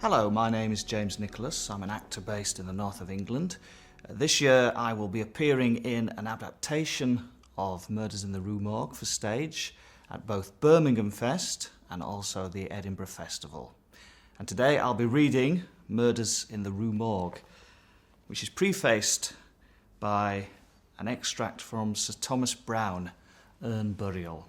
Hello, my name is James Nicholas. I'm an actor based in the north of England. This year I will be appearing in an adaptation of Murders in the Rue Morgue for stage at both Birmingham Fest and also the Edinburgh Festival. And today I'll be reading Murders in the Rue Morgue, which is prefaced by an extract from Sir Thomas Browne, Urn Burial.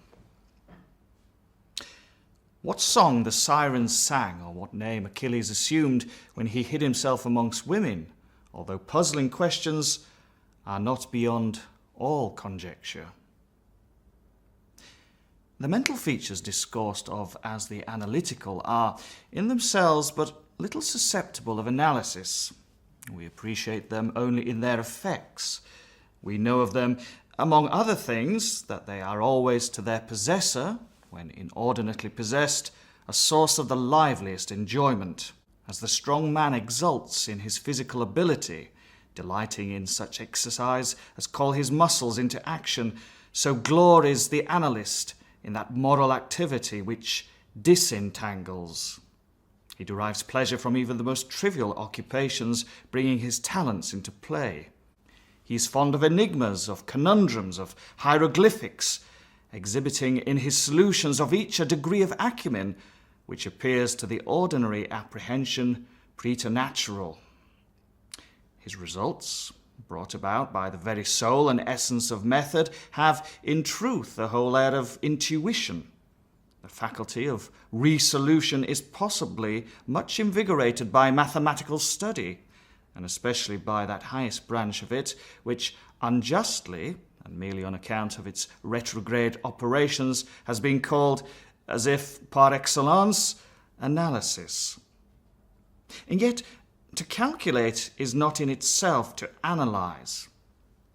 What song the sirens sang, or what name Achilles assumed when he hid himself amongst women, although puzzling questions, are not beyond all conjecture. The mental features discoursed of as the analytical are, in themselves, but little susceptible of analysis. We appreciate them only in their effects. We know of them, among other things, that they are always to their possessor, when inordinately possessed, a source of the liveliest enjoyment, as the strong man exults in his physical ability, delighting in such exercise as call his muscles into action, so glories the analyst in that moral activity which disentangles. He derives pleasure from even the most trivial occupations, bringing his talents into play. He is fond of enigmas, of conundrums, of hieroglyphics, exhibiting in his solutions of each a degree of acumen which appears to the ordinary apprehension preternatural. His results, brought about by the very soul and essence of method, have in truth the whole air of intuition. The faculty of resolution is possibly much invigorated by mathematical study, and especially by that highest branch of it which unjustly, and merely on account of its retrograde operations, has been called, as if par excellence, analysis. And yet, to calculate is not in itself to analyze.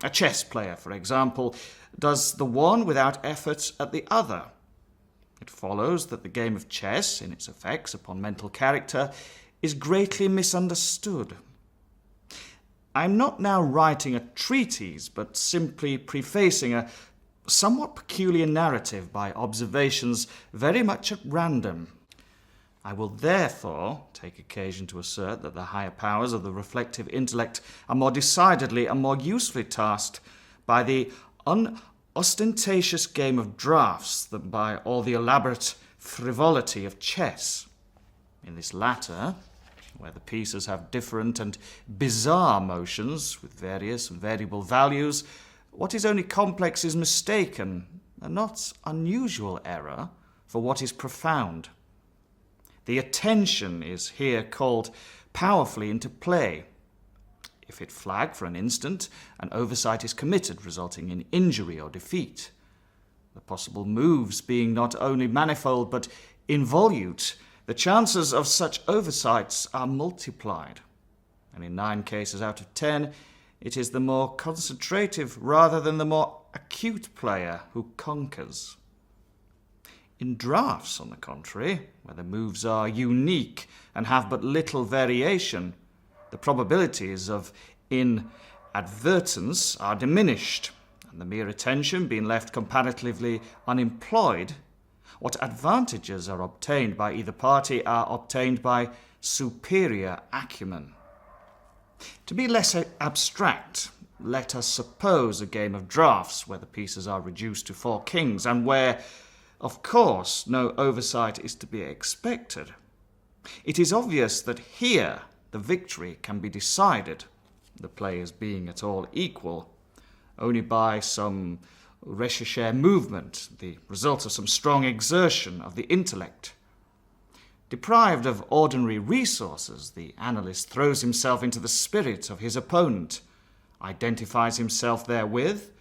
A chess player, for example, does the one without effort at the other. It follows that the game of chess, in its effects upon mental character, is greatly misunderstood. I'm not now writing a treatise, but simply prefacing a somewhat peculiar narrative by observations very much at random. I will therefore take occasion to assert that the higher powers of the reflective intellect are more decidedly and more usefully tasked by the unostentatious game of draughts than by all the elaborate frivolity of chess. In this latter, where the pieces have different and bizarre motions with various and variable values, what is only complex is mistaken, and not unusual error, for what is profound. The attention is here called powerfully into play. If it flag for an instant, an oversight is committed, resulting in injury or defeat. The possible moves being not only manifold but involute, the chances of such oversights are multiplied, and in 9 cases out of 10, it is the more concentrative rather than the more acute player who conquers. In draughts, on the contrary, where the moves are unique and have but little variation, the probabilities of inadvertence are diminished, and the mere attention being left comparatively unemployed, what advantages are obtained by either party are obtained by superior acumen. To be less abstract, let us suppose a game of draughts where the pieces are reduced to 4 kings, and where, of course, no oversight is to be expected. It is obvious that here the victory can be decided, the players being at all equal, only by some recherche movement, the result of some strong exertion of the intellect. Deprived of ordinary resources, the analyst throws himself into the spirit of his opponent, identifies himself therewith,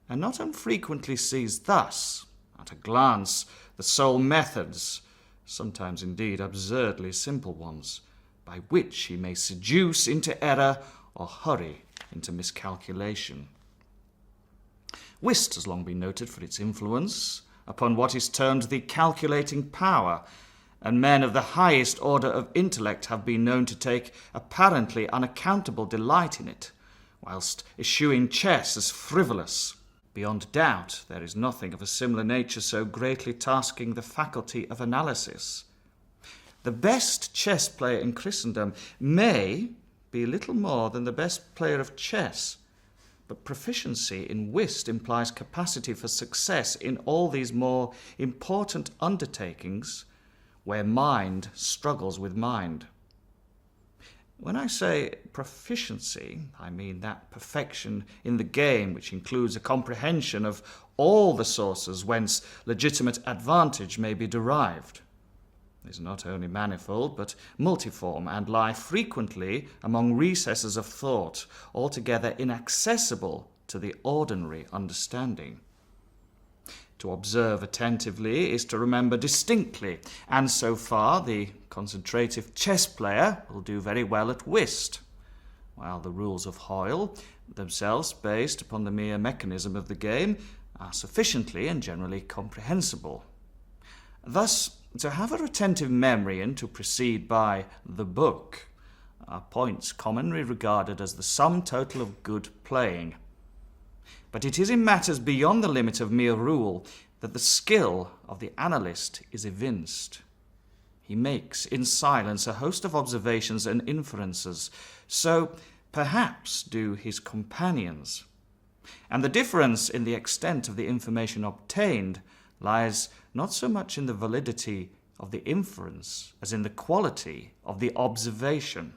and not unfrequently sees thus, at a glance, the sole methods, sometimes indeed absurdly simple ones, by which he may seduce into error or hurry into miscalculation. Whist has long been noted for its influence upon what is termed the calculating power, and men of the highest order of intellect have been known to take apparently unaccountable delight in it, whilst eschewing chess as frivolous. Beyond doubt, there is nothing of a similar nature so greatly tasking the faculty of analysis. The best chess player in Christendom may be little more than the best player of chess, but proficiency in whist implies capacity for success in all these more important undertakings where mind struggles with mind. When I say proficiency, I mean that perfection in the game which includes a comprehension of all the sources whence legitimate advantage may be derived. It is not only manifold, but multiform, and lie frequently among recesses of thought, altogether inaccessible to the ordinary understanding. To observe attentively is to remember distinctly, and so far the concentrative chess player will do very well at whist, while the rules of Hoyle, themselves based upon the mere mechanism of the game, are sufficiently and generally comprehensible. Thus, to have a retentive memory and to proceed by the book are points commonly regarded as the sum total of good playing. But it is in matters beyond the limit of mere rule that the skill of the analyst is evinced. He makes in silence a host of observations and inferences, so perhaps do his companions. And the difference in the extent of the information obtained lies not so much in the validity of the inference as in the quality of the observation.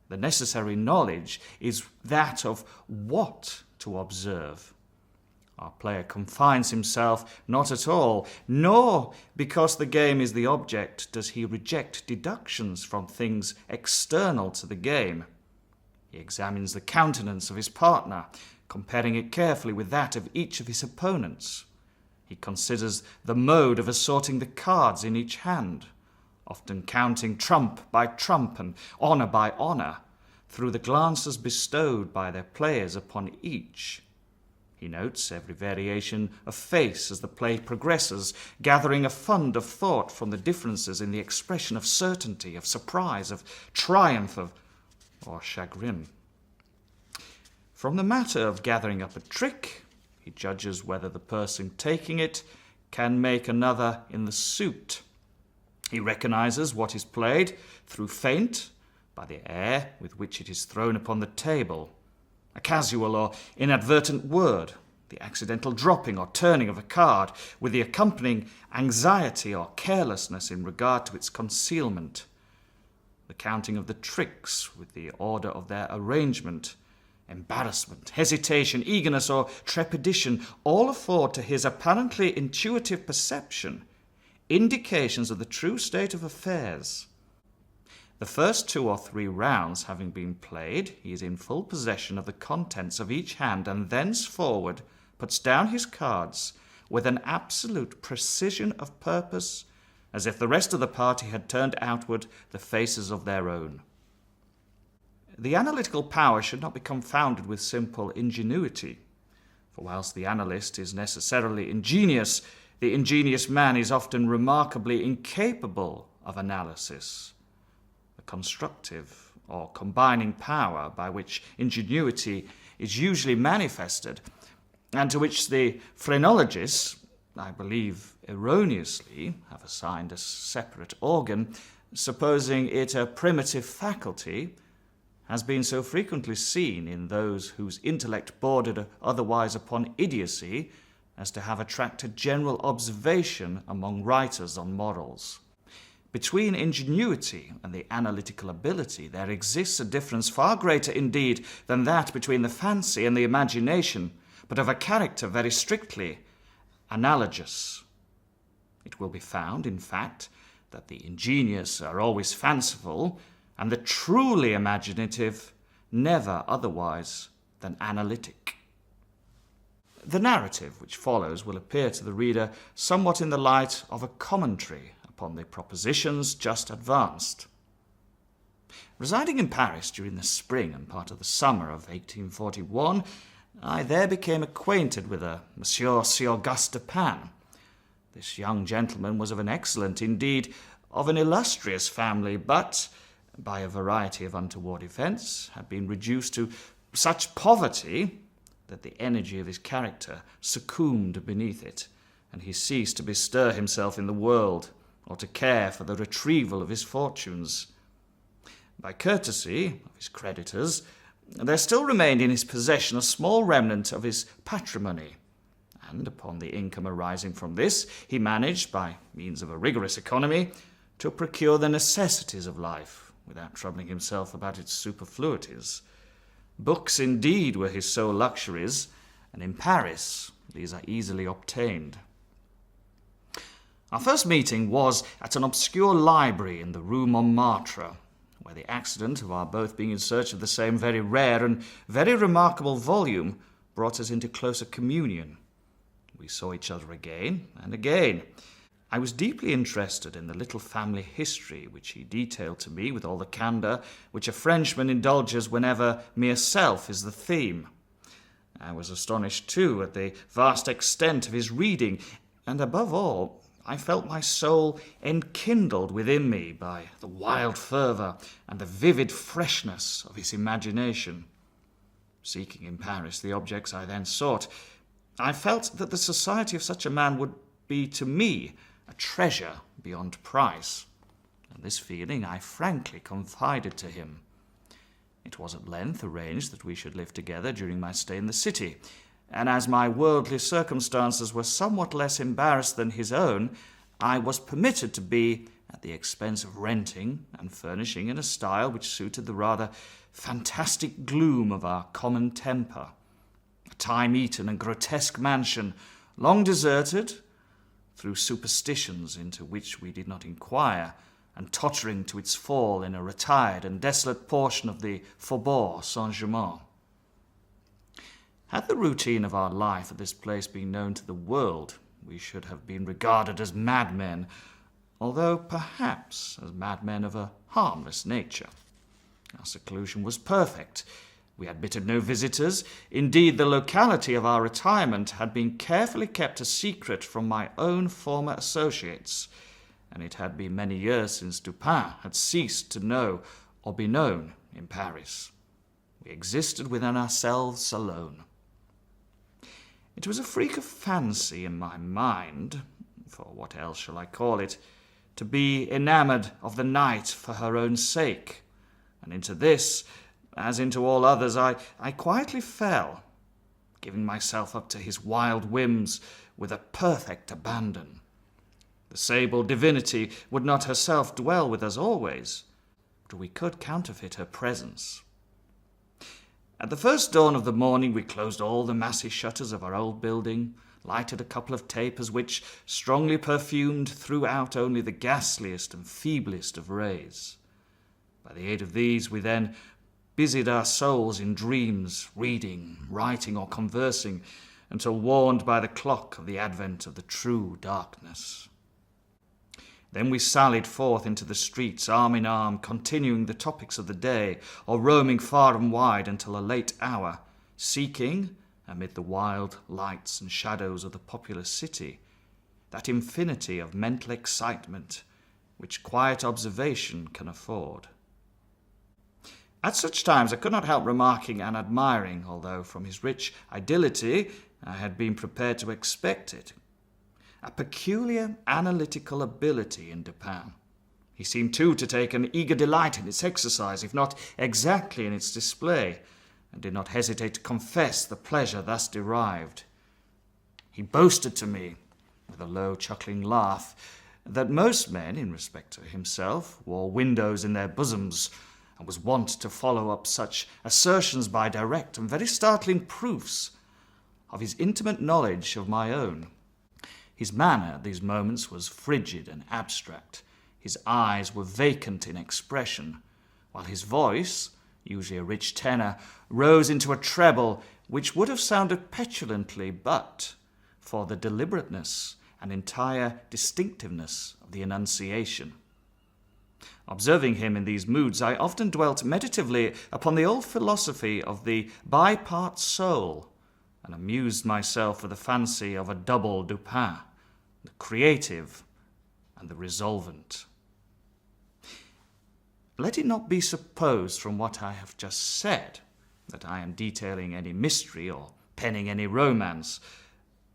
The necessary knowledge is that of what to observe. Our player confines himself not at all, nor because the game is the object does he reject deductions from things external to the game. He examines the countenance of his partner, comparing it carefully with that of each of his opponents. He considers the mode of assorting the cards in each hand, often counting trump by trump and honour by honour, through the glances bestowed by their players upon each. He notes every variation of face as the play progresses, gathering a fund of thought from the differences in the expression of certainty, of surprise, of triumph, or chagrin. From the matter of gathering up a trick, he judges whether the person taking it can make another in the suit. He recognizes what is played through feint by the air with which it is thrown upon the table, a casual or inadvertent word, the accidental dropping or turning of a card, with the accompanying anxiety or carelessness in regard to its concealment, the counting of the tricks with the order of their arrangement, embarrassment, hesitation, eagerness, or trepidation all afford to his apparently intuitive perception indications of the true state of affairs. The first 2 or 3 rounds having been played, he is in full possession of the contents of each hand, and thenceforward puts down his cards with an absolute precision of purpose, as if the rest of the party had turned outward the faces of their own. The analytical power should not be confounded with simple ingenuity, for whilst the analyst is necessarily ingenious, the ingenious man is often remarkably incapable of analysis. The constructive or combining power by which ingenuity is usually manifested, and to which the phrenologists, I believe erroneously, have assigned a separate organ, supposing it a primitive faculty, has been so frequently seen in those whose intellect bordered otherwise upon idiocy as to have attracted general observation among writers on morals. Between ingenuity and the analytical ability there exists a difference far greater indeed than that between the fancy and the imagination, but of a character very strictly analogous. It will be found, in fact, that the ingenious are always fanciful, and the truly imaginative never otherwise than analytic. The narrative which follows will appear to the reader somewhat in the light of a commentary upon the propositions just advanced. Residing in Paris during the spring and part of the summer of 1841, I there became acquainted with a Monsieur Sir Auguste Dupin. This young gentleman was of an excellent, indeed, of an illustrious family, but by a variety of untoward events, had been reduced to such poverty that the energy of his character succumbed beneath it, and he ceased to bestir himself in the world, or to care for the retrieval of his fortunes. By courtesy of his creditors, there still remained in his possession a small remnant of his patrimony, and upon the income arising from this, he managed, by means of a rigorous economy, to procure the necessities of life, without troubling himself about its superfluities. Books, indeed, were his sole luxuries, and in Paris these are easily obtained. Our first meeting was at an obscure library in the Rue Montmartre, where the accident of our both being in search of the same very rare and very remarkable volume brought us into closer communion. We saw each other again and again. I was deeply interested in the little family history which he detailed to me with all the candour which a Frenchman indulges whenever mere self is the theme. I was astonished, too, at the vast extent of his reading, and above all, I felt my soul enkindled within me by the wild fervour and the vivid freshness of his imagination. Seeking in Paris the objects I then sought, I felt that the society of such a man would be to me a treasure beyond price, and this feeling I frankly confided to him. It was at length arranged that we should live together during my stay in the city, and as my worldly circumstances were somewhat less embarrassed than his own, I was permitted to be at the expense of renting and furnishing in a style which suited the rather fantastic gloom of our common temper. A time-eaten and grotesque mansion, long deserted, through superstitions into which we did not inquire, and tottering to its fall in a retired and desolate portion of the Faubourg Saint-Germain. Had the routine of our life at this place been known to the world, we should have been regarded as madmen, although perhaps as madmen of a harmless nature. Our seclusion was perfect. We admitted no visitors. Indeed, the locality of our retirement had been carefully kept a secret from my own former associates, and it had been many years since Dupin had ceased to know or be known in Paris. We existed within ourselves alone. It was a freak of fancy in my mind, for what else shall I call it, to be enamoured of the night for her own sake, and into this, as into all others, I quietly fell, giving myself up to his wild whims with a perfect abandon. The sable divinity would not herself dwell with us always, but we could counterfeit her presence. At the first dawn of the morning we closed all the massy shutters of our old building, lighted a couple of tapers which, strongly perfumed, threw out only the ghastliest and feeblest of rays. By the aid of these we then busied our souls in dreams, reading, writing, or conversing, until warned by the clock of the advent of the true darkness. Then we sallied forth into the streets, arm in arm, continuing the topics of the day, or roaming far and wide until a late hour, seeking, amid the wild lights and shadows of the populous city, that infinity of mental excitement which quiet observation can afford. At such times I could not help remarking and admiring, although from his rich idylity I had been prepared to expect it, a peculiar analytical ability in Dupin. He seemed too to take an eager delight in its exercise, if not exactly in its display, and did not hesitate to confess the pleasure thus derived. He boasted to me, with a low chuckling laugh, that most men, in respect to himself, wore windows in their bosoms, and was wont to follow up such assertions by direct and very startling proofs of his intimate knowledge of my own. His manner at these moments was frigid and abstract. His eyes were vacant in expression, while his voice, usually a rich tenor, rose into a treble which would have sounded petulantly but for the deliberateness and entire distinctiveness of the enunciation. Observing him in these moods, I often dwelt meditatively upon the old philosophy of the bipart soul, and amused myself with the fancy of a double Dupin, the creative and the resolvent. Let it not be supposed from what I have just said that I am detailing any mystery or penning any romance.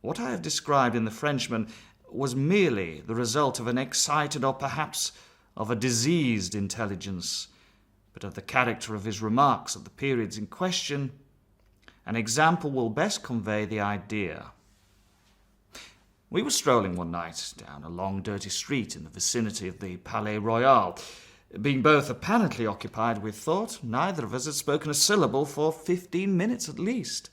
What I have described in the Frenchman was merely the result of an excited or perhaps of a diseased intelligence, but of the character of his remarks at the periods in question, an example will best convey the idea. We were strolling one night down a long dirty street in the vicinity of the Palais Royal. Being both apparently occupied with thought, neither of us had spoken a syllable for 15 minutes at least.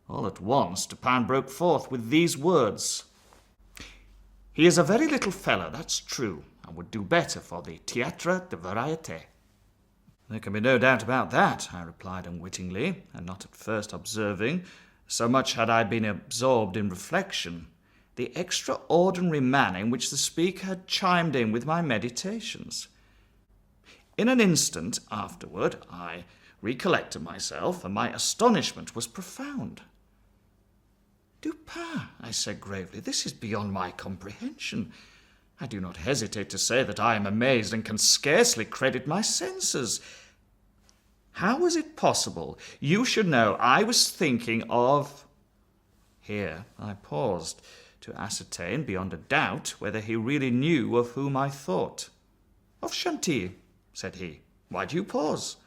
All at once, Dupin broke forth with these words: "He is a very little fellow, that's true, and would do better for the Théâtre de Variété." "There can be no doubt about that," I replied unwittingly, and not at first observing, so much had I been absorbed in reflection, the extraordinary manner in which the speaker had chimed in with my meditations. In an instant afterward, I recollected myself, and my astonishment was profound. "Dupin," I said gravely, "this is beyond my comprehension. I do not hesitate to say that I am amazed and can scarcely credit my senses. How is it possible you should know I was thinking of—" Here I paused to ascertain beyond a doubt whether he really knew of whom I thought. "Of Chantilly," said he. "Why do you pause?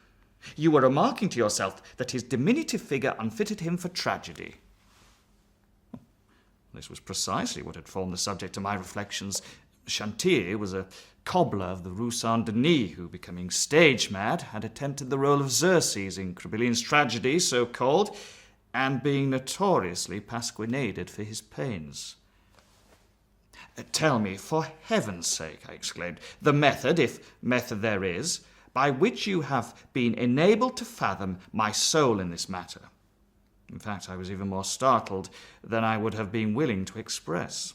You were remarking to yourself that his diminutive figure unfitted him for tragedy." This was precisely what had formed the subject of my reflections. Chantilly was a cobbler of the Rue Saint-Denis who, becoming stage-mad, had attempted the role of Xerxes in Crebillion's tragedy, so called, and being notoriously pasquinaded for his pains. "Tell me, for heaven's sake," I exclaimed, "the method, if method there is, by which you have been enabled to fathom my soul in this matter." In fact, I was even more startled than I would have been willing to express.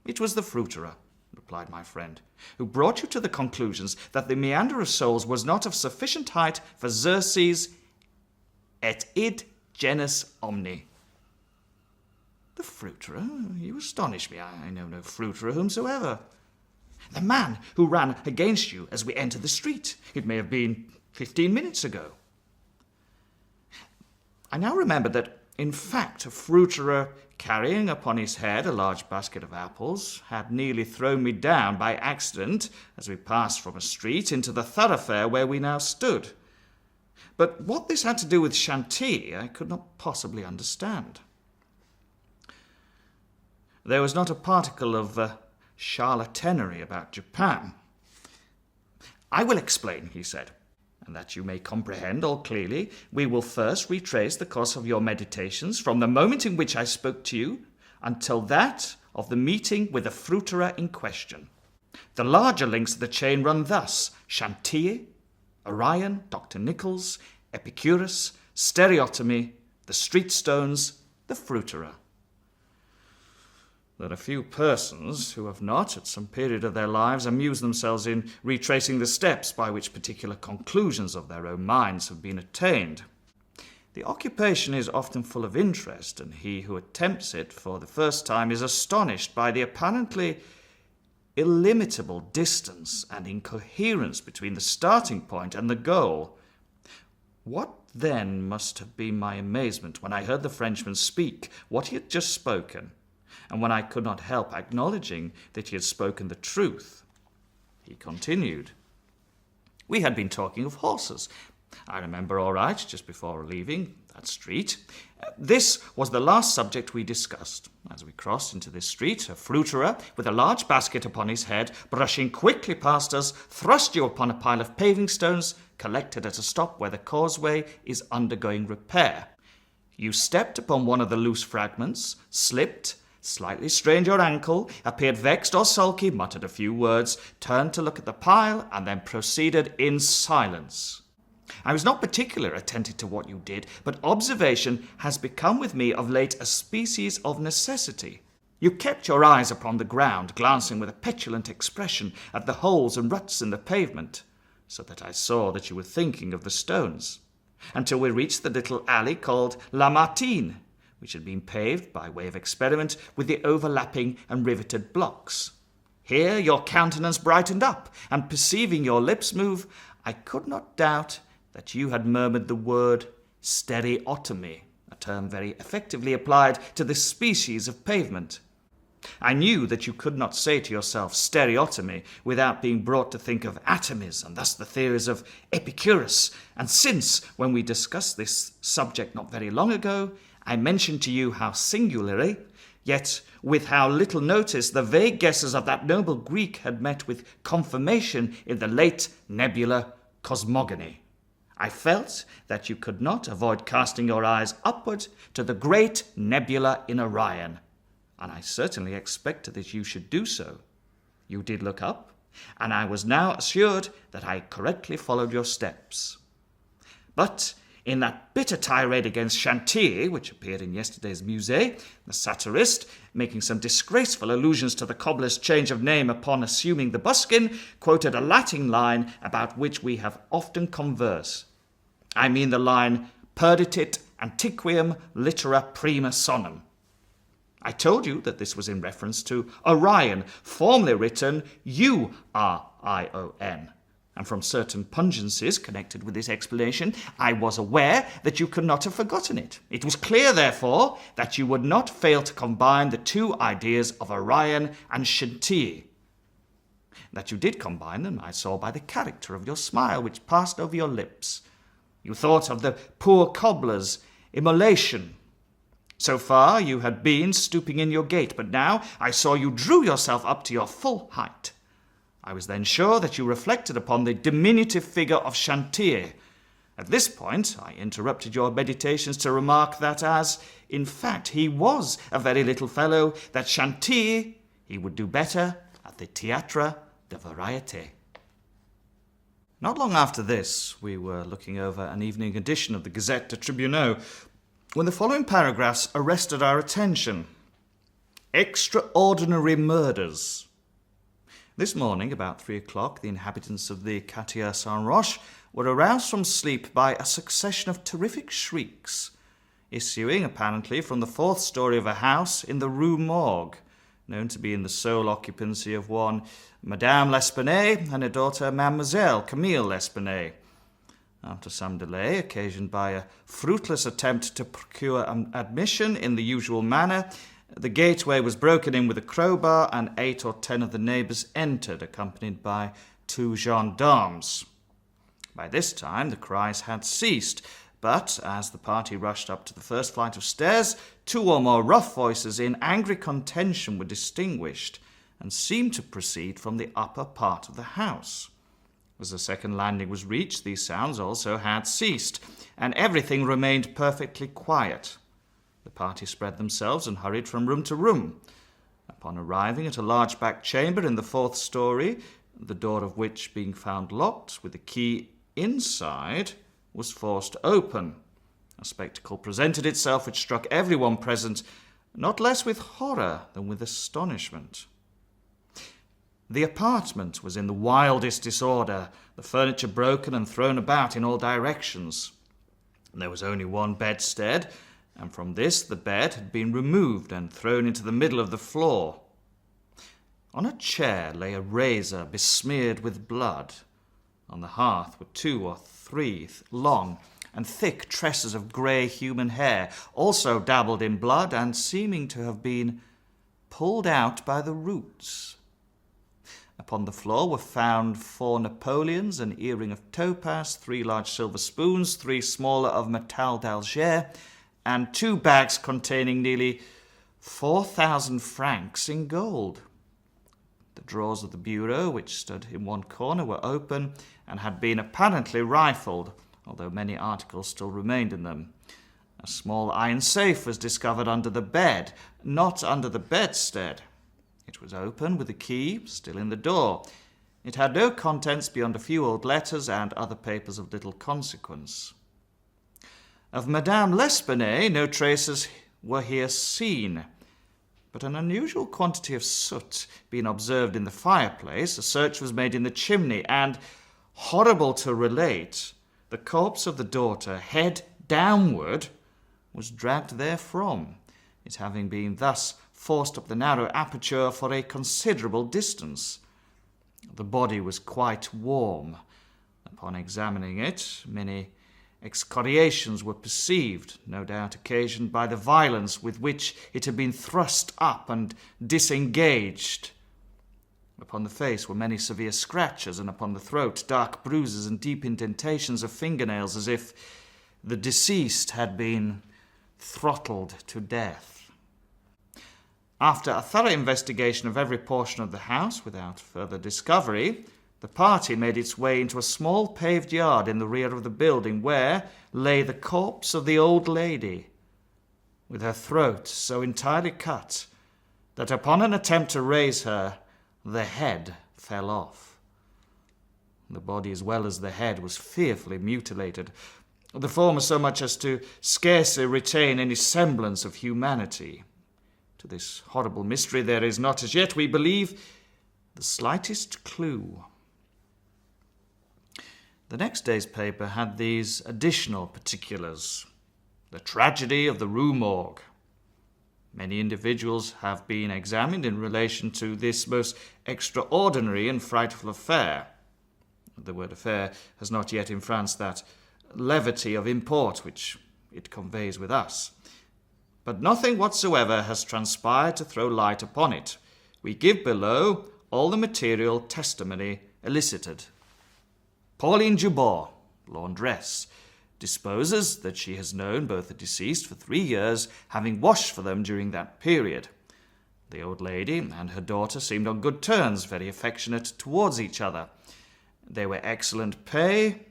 "It was the fruiterer," replied my friend, "who brought you to the conclusions that the meander of souls was not of sufficient height for Xerxes et id genus omni." "The fruiterer? You astonish me. I know no fruiterer whomsoever." "The man who ran against you as we entered the street. It may have been 15 minutes ago." I now remembered that, in fact, a fruiterer carrying upon his head a large basket of apples had nearly thrown me down by accident as we passed from a street into the thoroughfare where we now stood. But what this had to do with Chantilly I could not possibly understand. There was not a particle of charlatanerie about Dupin. "I will explain," he said, "and that you may comprehend all clearly, we will first retrace the course of your meditations from the moment in which I spoke to you until that of the meeting with the fruiterer in question. The larger links of the chain run thus: Chantilly, Orion, Dr. Nichols, Epicurus, stereotomy, the street stones, the fruiterer. There are few persons who have not, at some period of their lives, amused themselves in retracing the steps by which particular conclusions of their own minds have been attained. The occupation is often full of interest, and he who attempts it for the first time is astonished by the apparently illimitable distance and incoherence between the starting point and the goal. What then must have been my amazement when I heard the Frenchman speak what he had just spoken, and when I could not help acknowledging that he had spoken the truth. He continued. We had been talking of horses. I remember all right, just before leaving that street. This was the last subject we discussed. As we crossed into this street, a fruiterer, with a large basket upon his head, brushing quickly past us, thrust you upon a pile of paving stones, collected at a stop where the causeway is undergoing repair. You stepped upon one of the loose fragments, slipped, slightly strained your ankle, appeared vexed or sulky, muttered a few words, turned to look at the pile, and then proceeded in silence. I was not particularly attentive to what you did, but observation has become with me of late a species of necessity. You kept your eyes upon the ground, glancing with a petulant expression at the holes and ruts in the pavement, so that I saw that you were thinking of the stones, until we reached the little alley called La Martine, which had been paved by way of experiment with the overlapping and riveted blocks. Here your countenance brightened up, and perceiving your lips move, I could not doubt that you had murmured the word stereotomy, a term very effectively applied to this species of pavement. I knew that you could not say to yourself stereotomy without being brought to think of atomies, and thus the theories of Epicurus. And since, when we discussed this subject not very long ago, I mentioned to you how singularly, yet with how little notice, the vague guesses of that noble Greek had met with confirmation in the late nebular cosmogony, I felt that you could not avoid casting your eyes upward to the great nebula in Orion, and I certainly expected that you should do so. You did look up, and I was now assured that I correctly followed your steps. But in that bitter tirade against Chantilly, which appeared in yesterday's Musée, the satirist, making some disgraceful allusions to the cobbler's change of name upon assuming the buskin, quoted a Latin line about which we have often conversed. I mean the line, perditit antiquum litera prima sonum. I told you that this was in reference to Orion, formerly written U-R-I-O-N. And from certain pungencies connected with this explanation, I was aware that you could not have forgotten it. It was clear, therefore, that you would not fail to combine the two ideas of Orion and Chantilly. That you did combine them, I saw by the character of your smile which passed over your lips. You thought of the poor cobbler's immolation. So far you had been stooping in your gait, but now I saw you drew yourself up to your full height. I was then sure that you reflected upon the diminutive figure of Chantilly. At this point I interrupted your meditations to remark that as, in fact, he was a very little fellow, that Chantilly he would do better at the Théâtre de Variété. Not long after this, we were looking over an evening edition of the Gazette de Tribunaux, when the following paragraphs arrested our attention. Extraordinary murders. This morning, about 3 o'clock, the inhabitants of the Quartier Saint-Roch were aroused from sleep by a succession of terrific shrieks, issuing apparently from the 4th story of a house in the Rue Morgue, known to be in the sole occupancy of one Madame L'Espanaye and her daughter Mademoiselle Camille L'Espanaye. After some delay, occasioned by a fruitless attempt to procure admission in the usual manner, the gateway was broken in with a crowbar, and 8 or 10 of the neighbours entered, accompanied by 2 gendarmes. By this time the cries had ceased, but as the party rushed up to the first flight of stairs, 2 or more rough voices in angry contention were distinguished, and seemed to proceed from the upper part of the house. As the second landing was reached, these sounds also had ceased, and everything remained perfectly quiet. The party spread themselves and hurried from room to room. Upon arriving at a large back chamber in the 4th story, the door of which, being found locked with the key inside, was forced open, a spectacle presented itself which struck everyone present, not less with horror than with astonishment. The apartment was in the wildest disorder, the furniture broken and thrown about in all directions. There was only one bedstead, and from this the bed had been removed and thrown into the middle of the floor. On a chair lay a razor besmeared with blood. On the hearth were 2 or 3 long and thick tresses of grey human hair, also dabbled in blood and seeming to have been pulled out by the roots. Upon the floor were found 4 Napoleons, an earring of topaz, 3 large silver spoons, 3 smaller of metal d'Alger, and 2 bags containing nearly 4,000 francs in gold. The drawers of the bureau, which stood in one corner, were open and had been apparently rifled, although many articles still remained in them. A small iron safe was discovered under the bed, not under the bedstead. It was open with the key still in the door. It had no contents beyond a few old letters and other papers of little consequence. Of Madame L'Espanaye no traces were here seen, but an unusual quantity of soot being observed in the fireplace, a search was made in the chimney, and, horrible to relate, the corpse of the daughter, head downward, was dragged therefrom, it having been thus forced up the narrow aperture for a considerable distance. The body was quite warm. Upon examining it, many Excoriations were perceived, no doubt occasioned by the violence with which it had been thrust up and disengaged. Upon the face were many severe scratches, and upon the throat dark bruises and deep indentations of fingernails, as if the deceased had been throttled to death. After a thorough investigation of every portion of the house, without further discovery, the party made its way into a small paved yard in the rear of the building, where lay the corpse of the old lady, with her throat so entirely cut that upon an attempt to raise her, the head fell off. The body as well as the head was fearfully mutilated, the former so much as to scarcely retain any semblance of humanity. To this horrible mystery there is not as yet, we believe, the slightest clue. The next day's paper had these additional particulars. The tragedy of the Rue Morgue. Many individuals have been examined in relation to this most extraordinary and frightful affair. The word affair has not yet in France that levity of import which it conveys with us. But nothing whatsoever has transpired to throw light upon it. We give below all the material testimony elicited. Pauline Jubor, laundress, disposes that she has known both the deceased for 3 years, having washed for them during that period. The old lady and her daughter seemed on good terms, very affectionate towards each other. They were excellent pay,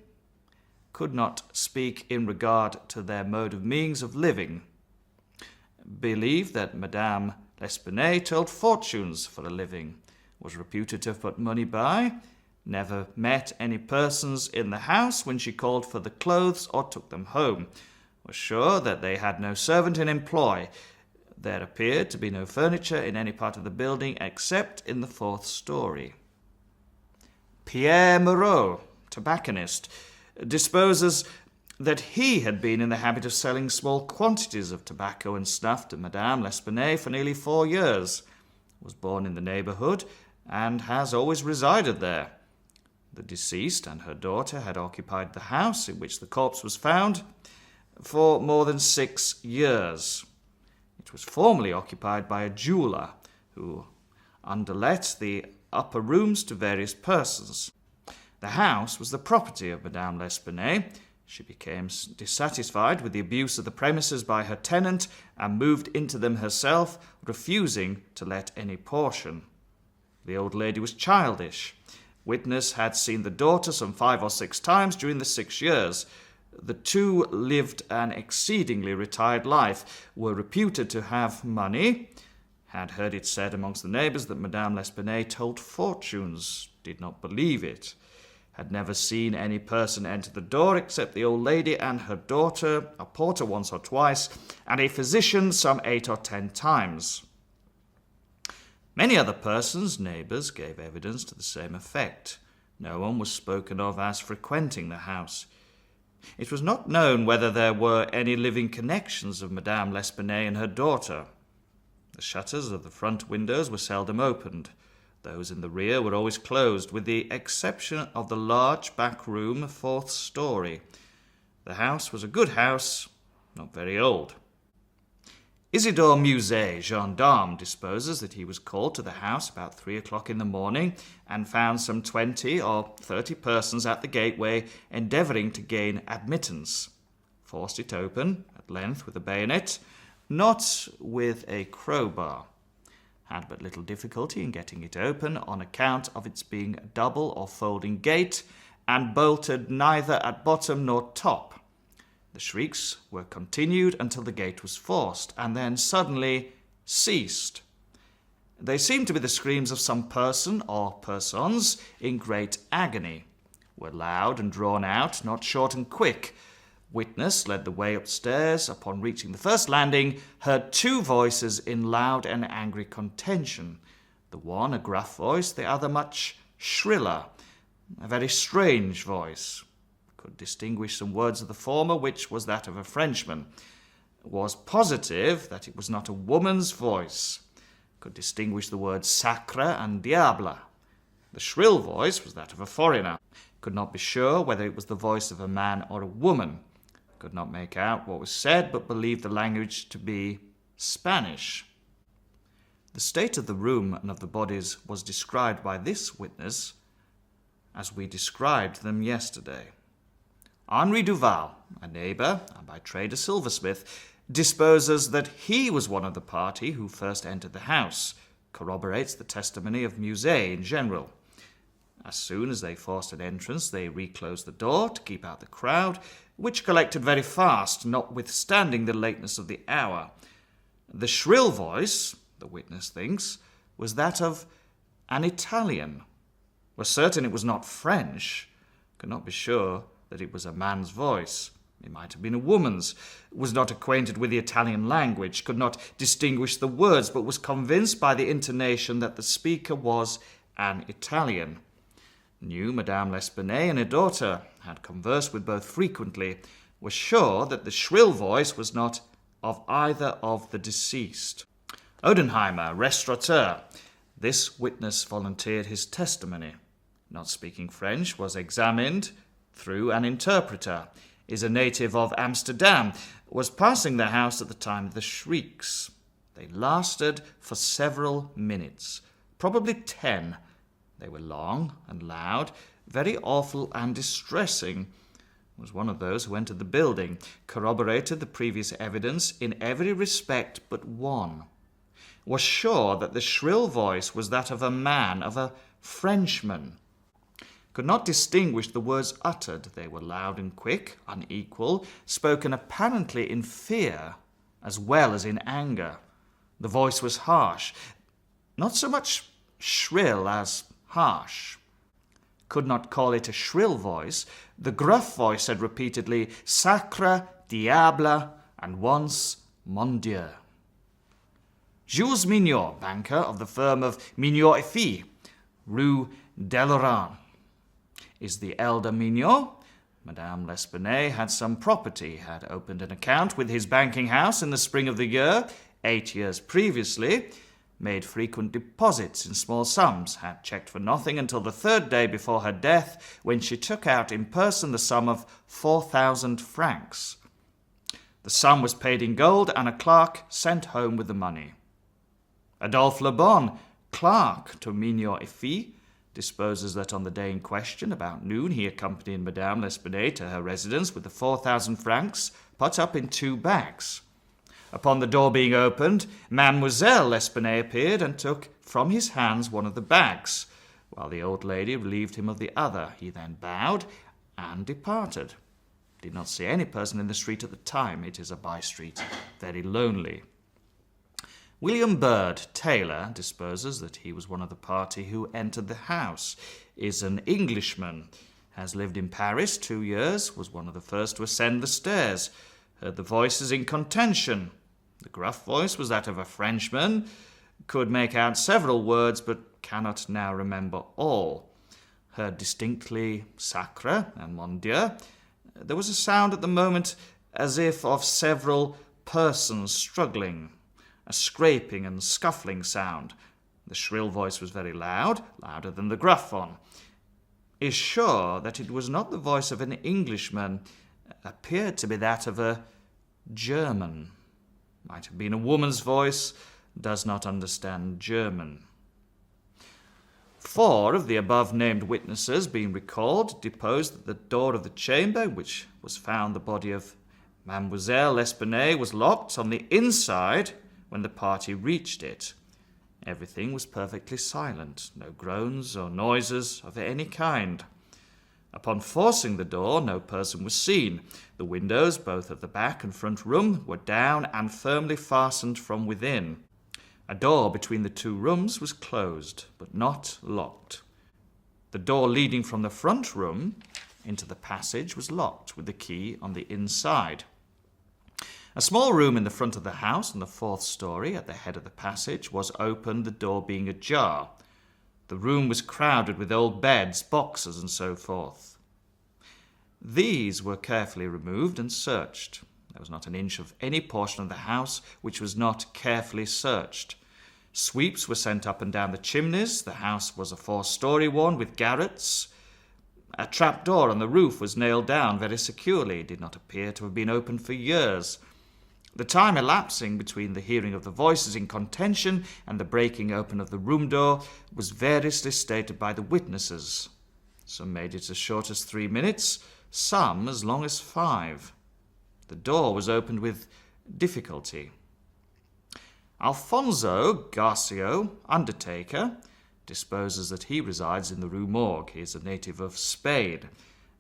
could not speak in regard to their mode of means of living. Believe that Madame L'Espanaye told fortunes for a living, was reputed to have put money by, never met any persons in the house when she called for the clothes or took them home, was sure that they had no servant in employ. There appeared to be no furniture in any part of the building except in the 4th story. Pierre Moreau, tobacconist, disposes that he had been in the habit of selling small quantities of tobacco and snuff to Madame L'Espanaye for nearly 4 years, was born in the neighbourhood, and has always resided there. The deceased and her daughter had occupied the house in which the corpse was found for more than 6 years. It was formerly occupied by a jeweller who underlet the upper rooms to various persons. The house was the property of Madame L'Espanaye. She became dissatisfied with the abuse of the premises by her tenant and moved into them herself, refusing to let any portion. The old lady was childish. Witness had seen the daughter some 5 or 6 times during the 6 years. The two lived an exceedingly retired life, were reputed to have money, had heard it said amongst the neighbours that Madame L'Espanaye told fortunes, did not believe it, had never seen any person enter the door except the old lady and her daughter, a porter once or twice, and a physician some 8 or 10 times. Many other persons, neighbours, gave evidence to the same effect. No one was spoken of as frequenting the house. It was not known whether there were any living connections of Madame L'Espanaye and her daughter. The shutters of the front windows were seldom opened. Those in the rear were always closed, with the exception of the large back room, 4th story. The house was a good house, not very old. Isidore Musset, gendarme, disposes that he was called to the house about 3 o'clock in the morning and found some 20 or 30 persons at the gateway endeavouring to gain admittance. Forced it open, at length with a bayonet, not with a crowbar. Had but little difficulty in getting it open on account of its being a double or folding gate and bolted neither at bottom nor top. The shrieks were continued until the gate was forced, and then suddenly ceased. They seemed to be the screams of some person or persons in great agony, were loud and drawn out, not short and quick. Witness led the way upstairs. Upon reaching the first landing, heard 2 voices in loud and angry contention, the one a gruff voice, the other much shriller, a very strange voice. Could distinguish some words of the former, which was that of a Frenchman. Was positive that it was not a woman's voice. Could distinguish the words sacre and diable. The shrill voice was that of a foreigner. Could not be sure whether it was the voice of a man or a woman. could not make out what was said, but believed the language to be Spanish. The state of the room and of the bodies was described by this witness as we described them yesterday. Henri Duval, a neighbour, and by trade a silversmith, disposes that he was one of the party who first entered the house, corroborates the testimony of Musset in general. As soon as they forced an entrance, they reclosed the door to keep out the crowd, which collected very fast, notwithstanding the lateness of the hour. The shrill voice, the witness thinks, was that of an Italian. Was certain it was not French, could not be sure that it was a man's voice. It might have been a woman's, was not acquainted with the Italian language, could not distinguish the words, but was convinced by the intonation that the speaker was an Italian. Knew Madame L'Espanaye and her daughter, had conversed with both frequently, was sure that the shrill voice was not of either of the deceased. Odenheimer, restaurateur. This witness volunteered his testimony. Not speaking French, was examined through an interpreter. Is a native of Amsterdam, was passing the house at the time of the shrieks. They lasted for several minutes, probably 10. They were long and loud, very awful and distressing. Was one of those who entered the building, corroborated the previous evidence in every respect but one. Was sure that the shrill voice was that of a man, of a Frenchman. Could not distinguish the words uttered. They were loud and quick, unequal, spoken apparently in fear as well as in anger. The voice was harsh, not so much shrill as harsh. Could not call it a shrill voice. The gruff voice said repeatedly, Sacre, diable, and once, Mon Dieu. Jules Mignot, banker of the firm of Mignot et Fils, Rue Deloran. Is the elder Mignot. Madame L'Espanaye had some property, had opened an account with his banking house in the spring of the year, 8 years previously, made frequent deposits in small sums, had checked for nothing until the 3rd day before her death, when she took out in person the sum of 4,000 francs. The sum was paid in gold, and a clerk sent home with the money. Adolphe Le Bon, clerk to Mignot et Fils, disposes that on the day in question, about noon, he accompanied Madame L'Espanaye to her residence with the 4,000 francs put up in 2 bags. Upon the door being opened, Mademoiselle L'Espanaye appeared and took from his hands one of the bags, while the old lady relieved him of the other. He then bowed and departed. Did not see any person in the street at the time. It is a by-street, very lonely. William Bird, tailor, disposes that he was one of the party who entered the house, is an Englishman, has lived in Paris 2 years, was one of the first to ascend the stairs, heard the voices in contention. The gruff voice was that of a Frenchman, could make out several words, but cannot now remember all. Heard distinctly Sacre and Mon Dieu. There was a sound at the moment as if of several persons struggling, a scraping and scuffling sound. The shrill voice was very loud, louder than the gruff one. Is sure that it was not the voice of an Englishman, appeared to be that of a German. Might have been a woman's voice, does not understand German. 4 of the above-named witnesses, being recalled, deposed that the door of the chamber, which was found the body of Mademoiselle L'Espanaye, was locked on the inside when the party reached it. Everything was perfectly silent, no groans or noises of any kind. Upon forcing the door, no person was seen. The windows, both of the back and front room, were down and firmly fastened from within. A door between the 2 rooms was closed, but not locked. The door leading from the front room into the passage was locked with the key on the inside. A small room in the front of the house on the 4th story at the head of the passage was open, the door being ajar. The room was crowded with old beds, boxes, and so forth. These were carefully removed and searched. There was not an inch of any portion of the house which was not carefully searched. Sweeps were sent up and down the chimneys. The house was a 4-story one with garrets. A trapdoor on the roof was nailed down very securely. It did not appear to have been opened for years. The time elapsing between the hearing of the voices in contention and the breaking open of the room door was variously stated by the witnesses. Some made it as short as 3 minutes, some as long as 5. The door was opened with difficulty. Alfonso Garcio, undertaker, disposes that he resides in the Rue Morgue. He is a native of Spain,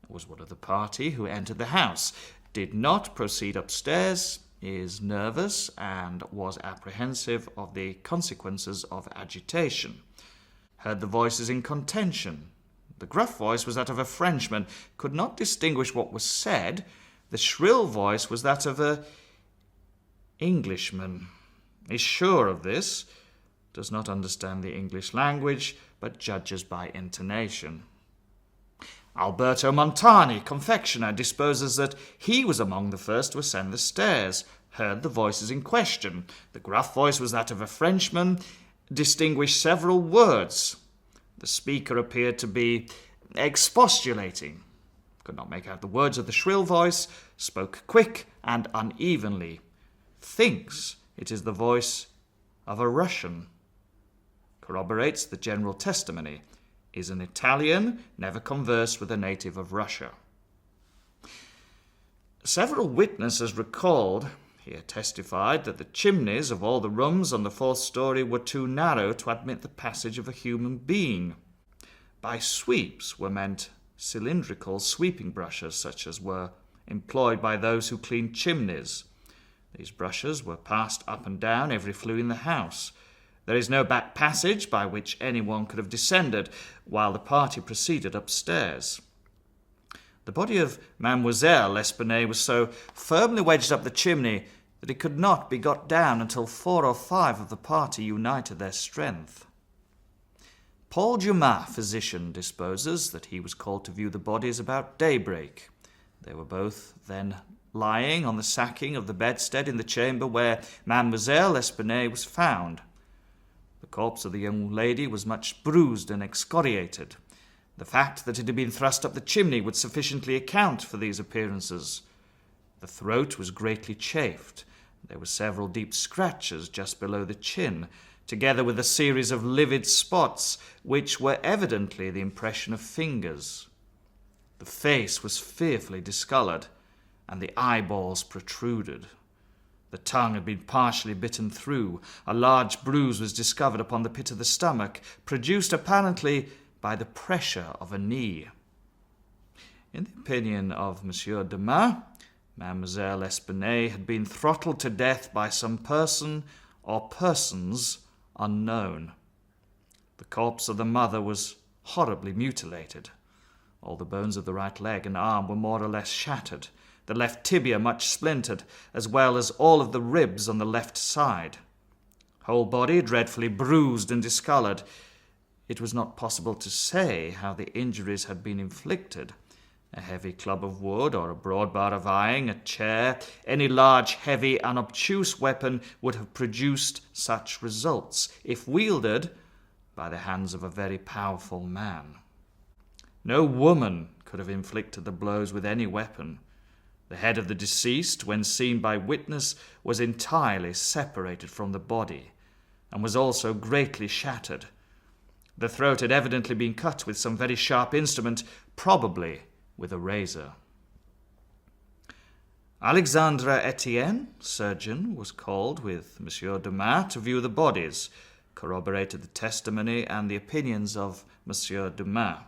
was one of the party who entered the house, did not proceed upstairs, is nervous, and was apprehensive of the consequences of agitation. Heard the voices in contention. The gruff voice was that of a Frenchman, could not distinguish what was said. The shrill voice was that of an Englishman. Is sure of this, does not understand the English language, but judges by intonation. Alberto Montani, confectioner, disposes that he was among the first to ascend the stairs, heard the voices in question. The gruff voice was that of a Frenchman, distinguished several words. The speaker appeared to be expostulating, could not make out the words of the shrill voice, spoke quick and unevenly, thinks it is the voice of a Russian, corroborates the general testimony, is an Italian, never conversed with a native of Russia. Several witnesses recalled, here testified, that the chimneys of all the rooms on the 4th story were too narrow to admit the passage of a human being. By sweeps were meant cylindrical sweeping brushes, such as were employed by those who cleaned chimneys. These brushes were passed up and down every flue in the house. There is no back passage by which anyone could have descended while the party proceeded upstairs. The body of Mademoiselle L'Espanaye was so firmly wedged up the chimney that it could not be got down until 4 or 5 of the party united their strength. Paul Dumas, physician, disposes that he was called to view the bodies about daybreak. They were both then lying on the sacking of the bedstead in the chamber where Mademoiselle L'Espanaye was found. The corpse of the young lady was much bruised and excoriated. The fact that it had been thrust up the chimney would sufficiently account for these appearances. The throat was greatly chafed. There were several deep scratches just below the chin, together with a series of livid spots which were evidently the impression of fingers. The face was fearfully discoloured, and the eyeballs protruded. The tongue had been partially bitten through. A large bruise was discovered upon the pit of the stomach, produced apparently by the pressure of a knee. In the opinion of M. Dumas, Mademoiselle L'Espanaye had been throttled to death by some person or persons unknown. The corpse of the mother was horribly mutilated. All the bones of the right leg and arm were more or less shattered, the left tibia much splintered, as well as all of the ribs on the left side. Whole body dreadfully bruised and discoloured. It was not possible to say how the injuries had been inflicted. A heavy club of wood or a broad bar of iron, a chair, any large, heavy, and obtuse weapon would have produced such results if wielded by the hands of a very powerful man. No woman could have inflicted the blows with any weapon. The head of the deceased, when seen by witness, was entirely separated from the body, and was also greatly shattered. The throat had evidently been cut with some very sharp instrument, probably with a razor. Alexandre Etienne, surgeon, was called with M. Dumas to view the bodies, corroborated the testimony and the opinions of M. Dumas.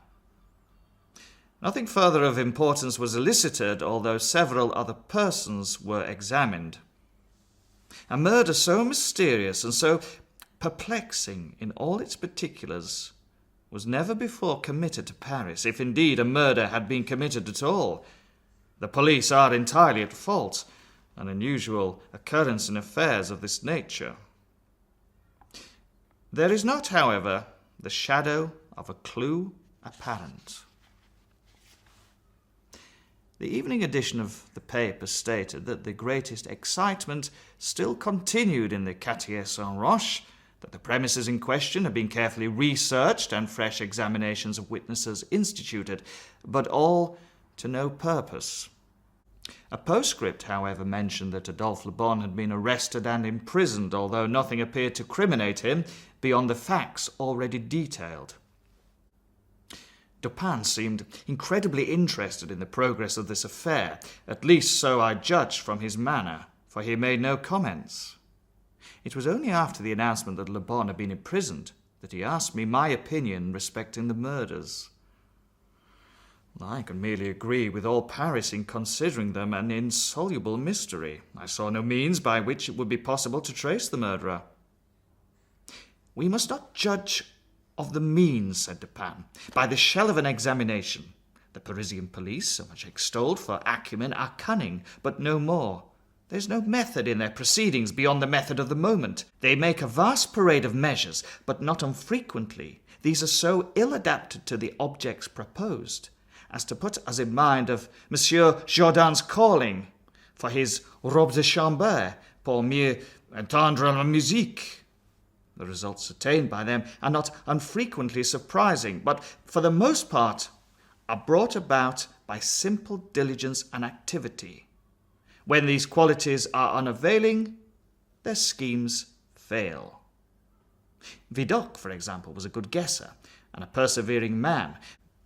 Nothing further of importance was elicited, although several other persons were examined. A murder so mysterious and so perplexing in all its particulars was never before committed to Paris, if indeed a murder had been committed at all. The police are entirely at fault, an unusual occurrence in affairs of this nature. There is not, however, the shadow of a clue apparent. The evening edition of the paper stated that the greatest excitement still continued in the Quartier Saint-Roch. that the premises in question had been carefully researched and fresh examinations of witnesses instituted, but all to no purpose. A postscript, however, mentioned that Adolphe Le Bon had been arrested and imprisoned, although nothing appeared to criminate him beyond the facts already detailed. Dupin seemed incredibly interested in the progress of this affair, at least so I judged from his manner, for he made no comments. It was only after the announcement that Le Bon had been imprisoned that he asked me my opinion respecting the murders. I could merely agree with all Paris in considering them an insoluble mystery. I saw no means by which it would be possible to trace the murderer. "We must not judge of the means," said Dupin, "by the shell of an examination. The Parisian police, so much extolled for acumen, are cunning, but no more. There's no method in their proceedings beyond the method of the moment. They make a vast parade of measures, but not unfrequently these are so ill adapted to the objects proposed as to put us in mind of Monsieur Jourdan's calling for his robe de chambre pour mieux entendre la musique. The results attained by them are not unfrequently surprising, but for the most part are brought about by simple diligence and activity. When these qualities are unavailing, their schemes fail. Vidocq, for example, was a good guesser and a persevering man,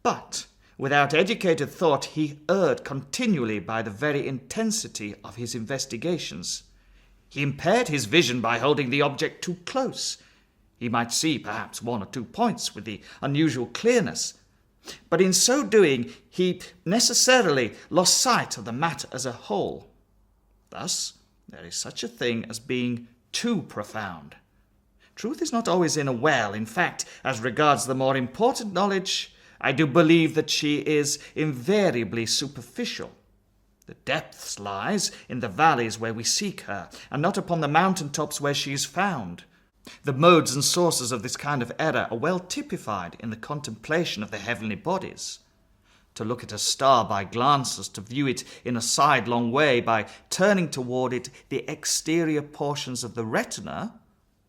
but without educated thought he erred continually by the very intensity of his investigations. He impaired his vision by holding the object too close. He might see perhaps 1 or 2 points with the unusual clearness, but in so doing he necessarily lost sight of the matter as a whole. Thus, there is such a thing as being too profound. Truth is not always in a well. In fact, as regards the more important knowledge, I do believe that she is invariably superficial. The depths lies in the valleys where we seek her, and not upon the mountain tops where she is found. The modes and sources of this kind of error are well typified in the contemplation of the heavenly bodies. To look at a star by glances, to view it in a sidelong way by turning toward it the exterior portions of the retina,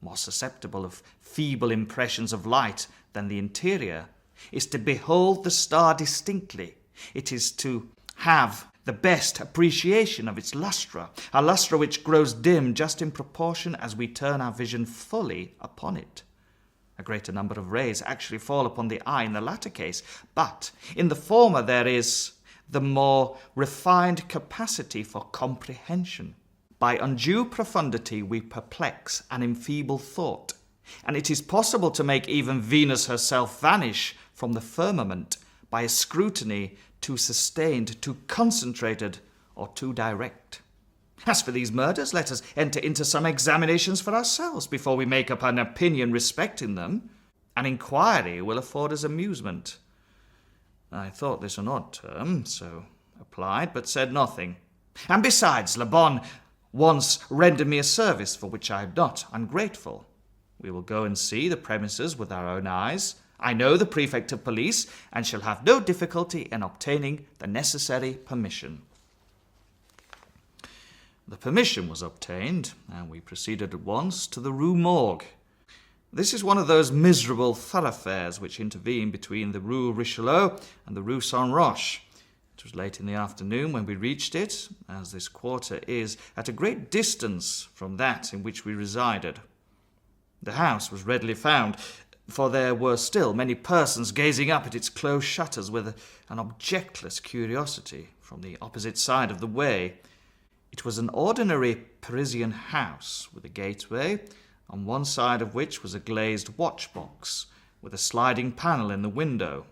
more susceptible of feeble impressions of light than the interior, is to behold the star distinctly. It is to have the best appreciation of its lustre, a lustre which grows dim just in proportion as we turn our vision fully upon it. A greater number of rays actually fall upon the eye in the latter case, but in the former there is the more refined capacity for comprehension. By undue profundity we perplex and enfeeble thought, and it is possible to make even Venus herself vanish from the firmament by a scrutiny too sustained, too concentrated, or too direct. As for these murders, let us enter into some examinations for ourselves before we make up an opinion respecting them. An inquiry will afford us amusement. I thought this an odd term, so applied, but said nothing. And besides, Le Bon once rendered me a service for which I am not ungrateful. We will go and see the premises with our own eyes. I know the prefect of police, and shall have no difficulty in obtaining the necessary permission. The permission was obtained, and we proceeded at once to the Rue Morgue. This is one of those miserable thoroughfares which intervene between the Rue Richelieu and the Rue Saint-Roch. It was late in the afternoon when we reached it, as this quarter is at a great distance from that in which we resided. The house was readily found, for there were still many persons gazing up at its closed shutters with an objectless curiosity from the opposite side of the way. It was an ordinary Parisian house, with a gateway, on one side of which was a glazed watch-box, with a sliding panel in the window.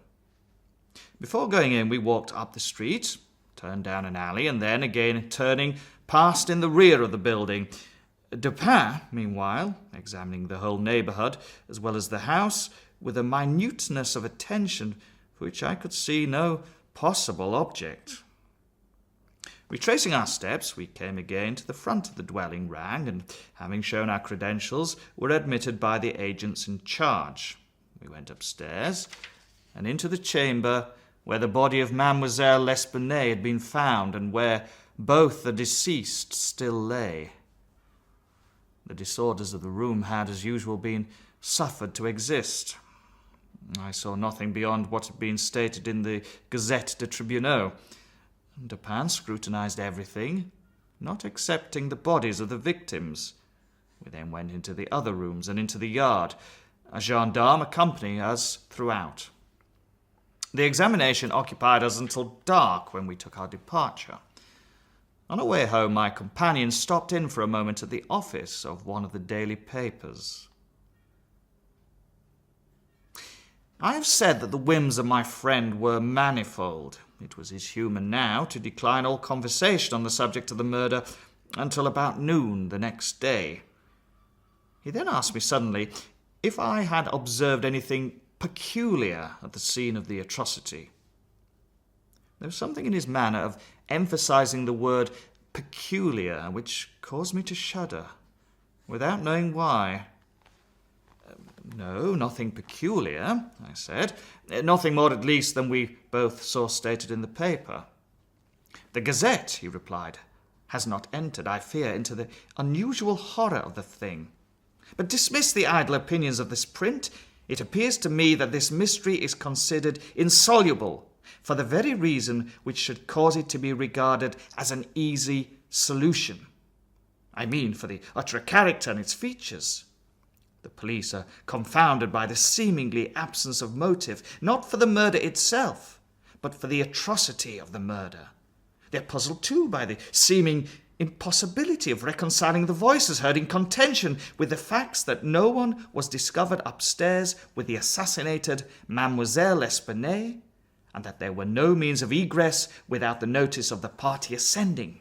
Before going in, we walked up the street, turned down an alley, and then, again turning, passed in the rear of the building. Dupin, meanwhile, examining the whole neighbourhood, as well as the house, with a minuteness of attention for which I could see no possible object. Retracing our steps, we came again to the front of the dwelling, rang, and having shown our credentials, were admitted by the agents in charge. We went upstairs, and into the chamber where the body of Mademoiselle L'Espanaye had been found, and where both the deceased still lay. The disorders of the room had, as usual, been suffered to exist. I saw nothing beyond what had been stated in the Gazette des Tribunaux. Dupin scrutinized everything, not excepting the bodies of the victims. We then went into the other rooms and into the yard. A gendarme accompanied us throughout. The examination occupied us until dark, when we took our departure. On our way home, my companion stopped in for a moment at the office of one of the daily papers. I have said that the whims of my friend were manifold. It was his humour now to decline all conversation on the subject of the murder until about noon the next day. He then asked me suddenly if I had observed anything peculiar at the scene of the atrocity. There was something in his manner of emphasizing the word peculiar which caused me to shudder, without knowing why. No, nothing peculiar, I said. Nothing more, at least, than we both saw stated in the paper. The Gazette, he replied, has not entered, I fear, into the unusual horror of the thing. But dismiss the idle opinions of this print. It appears to me that this mystery is considered insoluble, for the very reason which should cause it to be regarded as an easy solution. I mean, for the utter character and its features. The police are confounded by the seemingly absence of motive, not for the murder itself, but for the atrocity of the murder. They are puzzled, too, by the seeming impossibility of reconciling the voices heard in contention with the facts that no one was discovered upstairs with the assassinated Mademoiselle L'Espanaye, and that there were no means of egress without the notice of the party ascending.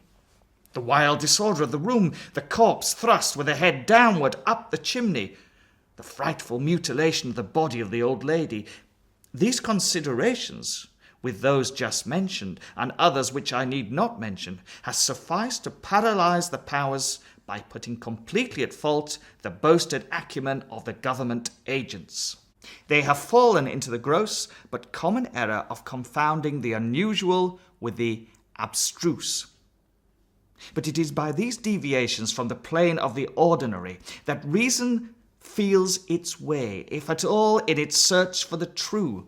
The wild disorder of the room, the corpse thrust with the head downward up the chimney, the frightful mutilation of the body of the old lady. These considerations, with those just mentioned, and others which I need not mention, has sufficed to paralyze the powers by putting completely at fault the boasted acumen of the government agents. They have fallen into the gross but common error of confounding the unusual with the abstruse. But it is by these deviations from the plane of the ordinary that reason feels its way, if at all, in its search for the true.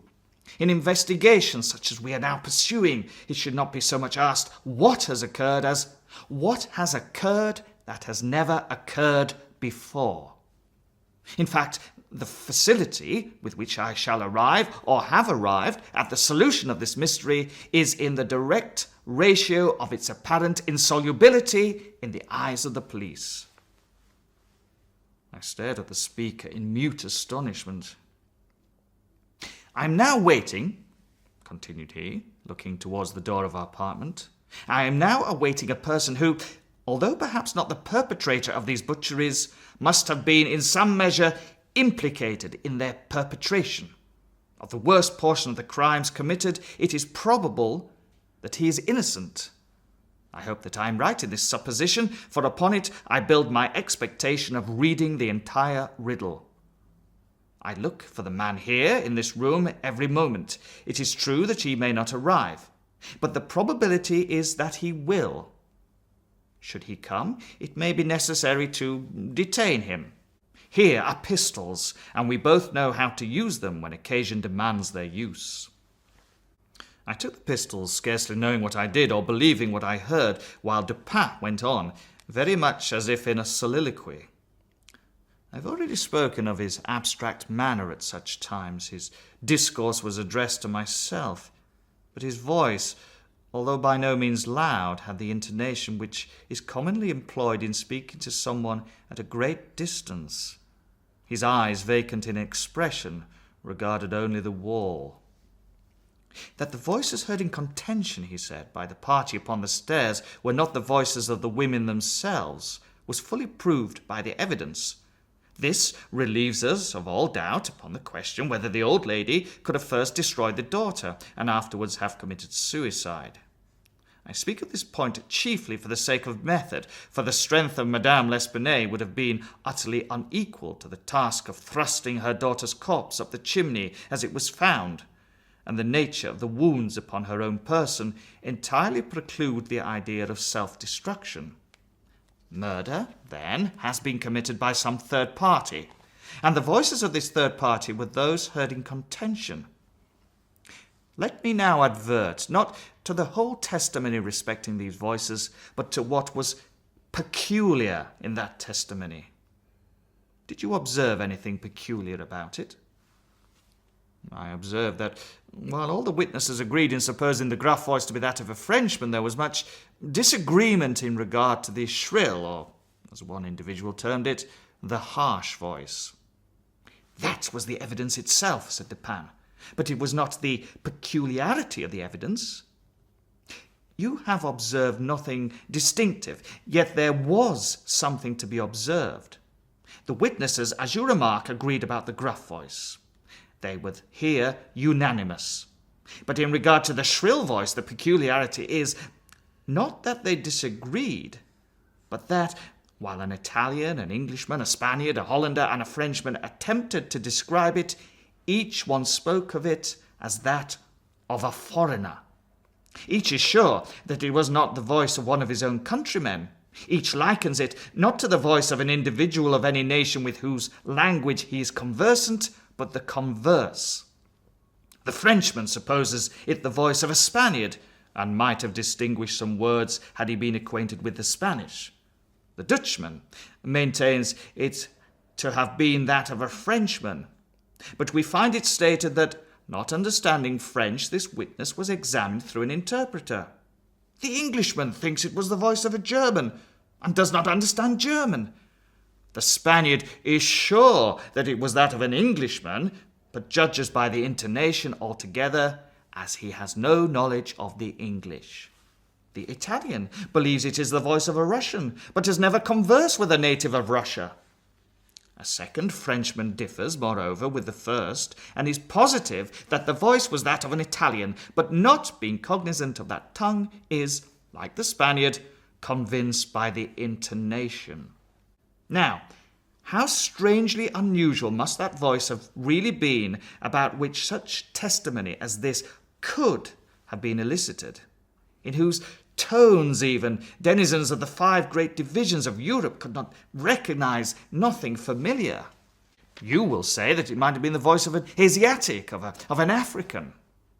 In investigations such as we are now pursuing, it should not be so much asked what has occurred as what has occurred that has never occurred before. In fact, the facility with which I shall arrive, or have arrived, at the solution of this mystery is in the direct ratio of its apparent insolubility in the eyes of the police. I stared at the speaker in mute astonishment. I am now waiting, continued he, looking towards the door of our apartment, I am now awaiting a person who, although perhaps not the perpetrator of these butcheries, must have been in some measure implicated in their perpetration. Of the worst portion of the crimes committed, it is probable that he is innocent. I hope that I am right in this supposition, for upon it I build my expectation of reading the entire riddle. I look for the man here in this room every moment. It is true that he may not arrive, but the probability is that he will. Should he come, it may be necessary to detain him. Here are pistols, and we both know how to use them when occasion demands their use. I took the pistols, scarcely knowing what I did or believing what I heard, while Dupin went on, very much as if in a soliloquy. I have already spoken of his abstract manner at such times. His discourse was addressed to myself, but his voice, although by no means loud, had the intonation which is commonly employed in speaking to someone at a great distance. His eyes, vacant in expression, regarded only the wall. That the voices heard in contention, he said, by the party upon the stairs were not the voices of the women themselves, was fully proved by the evidence. This relieves us of all doubt upon the question whether the old lady could have first destroyed the daughter, and afterwards have committed suicide. I speak of this point chiefly for the sake of method, for the strength of Madame L'Espanaye would have been utterly unequal to the task of thrusting her daughter's corpse up the chimney as it was found, and the nature of the wounds upon her own person entirely preclude the idea of self-destruction. Murder, then, has been committed by some third party, and the voices of this third party were those heard in contention. Let me now advert, not to the whole testimony respecting these voices, but to what was peculiar in that testimony. Did you observe anything peculiar about it? I observed that, while all the witnesses agreed in supposing the gruff voice to be that of a Frenchman, there was much disagreement in regard to the shrill, or, as one individual termed it, the harsh voice. That was the evidence itself, said Dupin, but it was not the peculiarity of the evidence. You have observed nothing distinctive, yet there was something to be observed. The witnesses, as you remark, agreed about the gruff voice. They were here unanimous. But in regard to the shrill voice, the peculiarity is not that they disagreed, but that, while an Italian, an Englishman, a Spaniard, a Hollander, and a Frenchman attempted to describe it, each one spoke of it as that of a foreigner. Each is sure that it was not the voice of one of his own countrymen. Each likens it not to the voice of an individual of any nation with whose language he is conversant, but the converse. The Frenchman supposes it the voice of a Spaniard, and might have distinguished some words had he been acquainted with the Spanish. The Dutchman maintains it to have been that of a Frenchman, but we find it stated that, not understanding French, this witness was examined through an interpreter. The Englishman thinks it was the voice of a German, and does not understand German. The Spaniard is sure that it was that of an Englishman, but judges by the intonation altogether, as he has no knowledge of the English. The Italian believes it is the voice of a Russian, but has never conversed with a native of Russia. A second Frenchman differs, moreover, with the first, and is positive that the voice was that of an Italian, but not being cognizant of that tongue, is, like the Spaniard, convinced by the intonation. Now, how strangely unusual must that voice have really been about which such testimony as this could have been elicited, in whose tones even denizens of the 5 great divisions of Europe could not recognize nothing familiar. You will say that it might have been the voice of an Asiatic, of an African.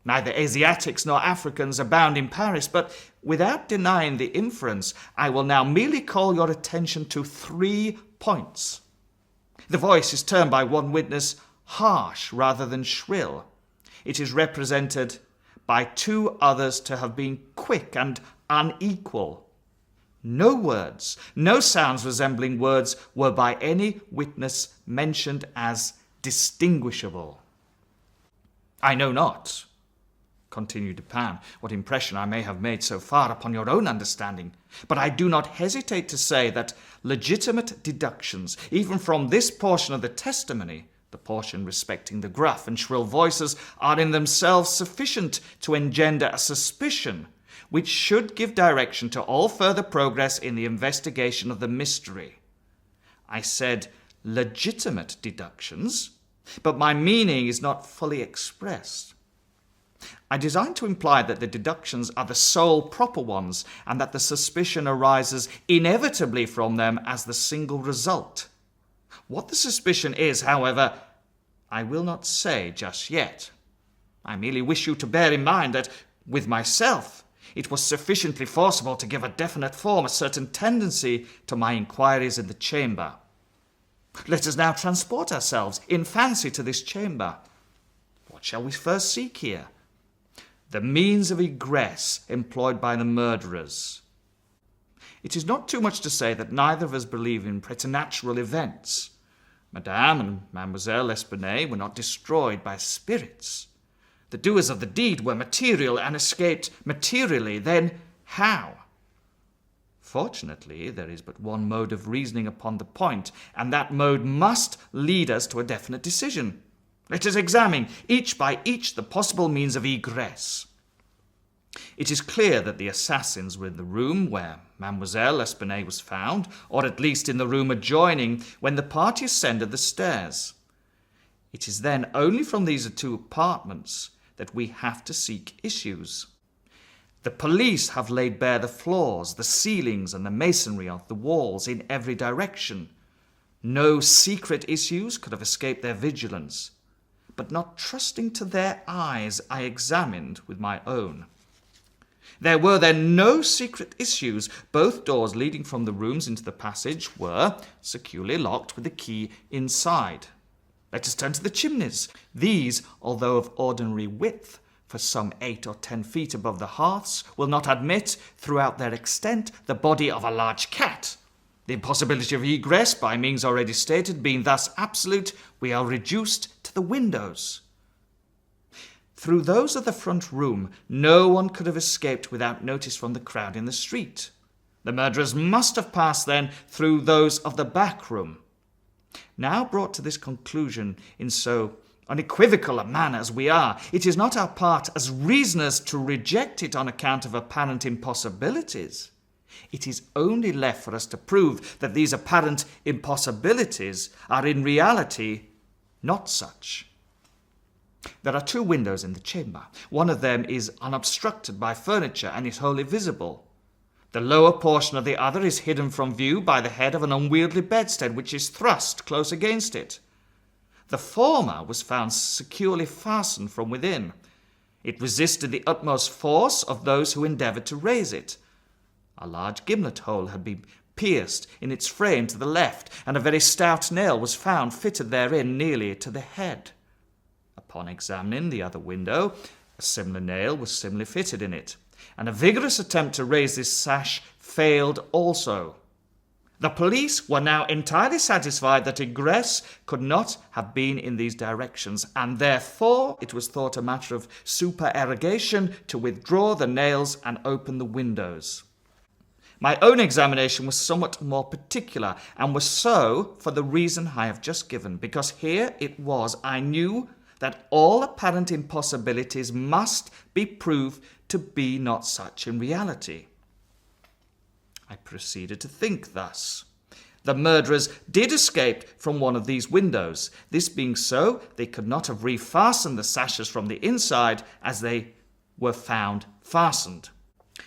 Neither Asiatics nor Africans abound in Paris, but without denying the inference, I will now merely call your attention to 3 points. The voice is termed by one witness harsh rather than shrill. It is represented by 2 others to have been quick and unequal. No words, no sounds resembling words were by any witness mentioned as distinguishable. I know not, continued Dupin, what impression I may have made so far upon your own understanding, but I do not hesitate to say that legitimate deductions, even from this portion of the testimony, the portion respecting the gruff and shrill voices, are in themselves sufficient to engender a suspicion which should give direction to all further progress in the investigation of the mystery. I said legitimate deductions, but my meaning is not fully expressed. I design to imply that the deductions are the sole proper ones, and that the suspicion arises inevitably from them as the single result. What the suspicion is, however, I will not say just yet. I merely wish you to bear in mind that, with myself, it was sufficiently forcible to give a definite form, a certain tendency to my inquiries in the chamber. Let us now transport ourselves in fancy to this chamber. What shall we first seek here? The means of egress employed by the murderers. It is not too much to say that neither of us believe in preternatural events. Madame and Mademoiselle L'Espanaye were not destroyed by spirits. The doers of the deed were material and escaped materially. Then how? Fortunately, there is but one mode of reasoning upon the point, and that mode must lead us to a definite decision. Let us examine, each by each, the possible means of egress. It is clear that the assassins were in the room where Mademoiselle L'Espanaye was found, or at least in the room adjoining, when the party ascended the stairs. It is then only from these 2 apartments that we have to seek issues. The police have laid bare the floors, the ceilings, and the masonry of the walls in every direction. No secret issues could have escaped their vigilance, but not trusting to their eyes, I examined with my own. There were then no secret issues. Both doors leading from the rooms into the passage were securely locked with the key inside. Let us turn to the chimneys. These, although of ordinary width, for some 8 or 10 feet above the hearths, will not admit, throughout their extent, the body of a large cat. The impossibility of egress, by means already stated, being thus absolute, we are reduced to the windows. Through those of the front room, no one could have escaped without notice from the crowd in the street. The murderers must have passed, then, through those of the back room. Now brought to this conclusion in so unequivocal a manner as we are, it is not our part as reasoners to reject it on account of apparent impossibilities. It is only left for us to prove that these apparent impossibilities are in reality not such. There are 2 windows in the chamber. One of them is unobstructed by furniture and is wholly visible. The lower portion of the other is hidden from view by the head of an unwieldy bedstead which is thrust close against it. The former was found securely fastened from within. It resisted the utmost force of those who endeavoured to raise it. A large gimlet hole had been pierced in its frame to the left, and a very stout nail was found fitted therein nearly to the head. Upon examining the other window, a similar nail was similarly fitted in it, and a vigorous attempt to raise this sash failed also. The police were now entirely satisfied that egress could not have been in these directions, and therefore it was thought a matter of supererogation to withdraw the nails and open the windows. My own examination was somewhat more particular, and was so for the reason I have just given, because here it was I knew that all apparent impossibilities must be proved to be not such in reality. I proceeded to think thus. The murderers did escape from one of these windows. This being so, they could not have refastened the sashes from the inside as they were found fastened.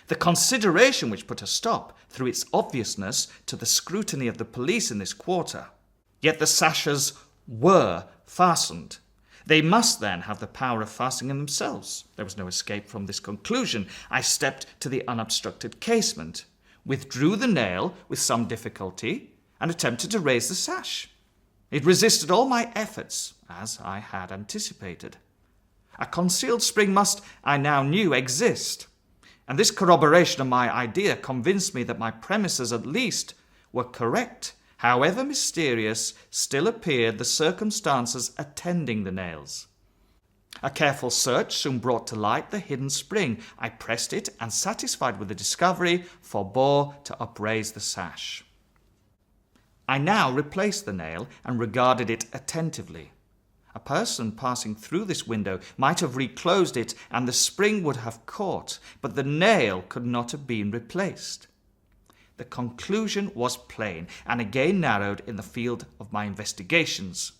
The consideration which put a stop, through its obviousness, to the scrutiny of the police in this quarter. Yet the sashes were fastened. They must then have the power of fastening themselves. There was no escape from this conclusion. I stepped to the unobstructed casement, withdrew the nail with some difficulty, and attempted to raise the sash. It resisted all my efforts, as I had anticipated. A concealed spring must, I now knew, exist, and this corroboration of my idea convinced me that my premises at least were correct. However mysterious still appeared the circumstances attending the nails. A careful search soon brought to light the hidden spring. I pressed it, and satisfied with the discovery, forbore to upraise the sash. I now replaced the nail and regarded it attentively. A person passing through this window might have reclosed it, and the spring would have caught, but the nail could not have been replaced. The conclusion was plain, and again narrowed in the field of my investigations.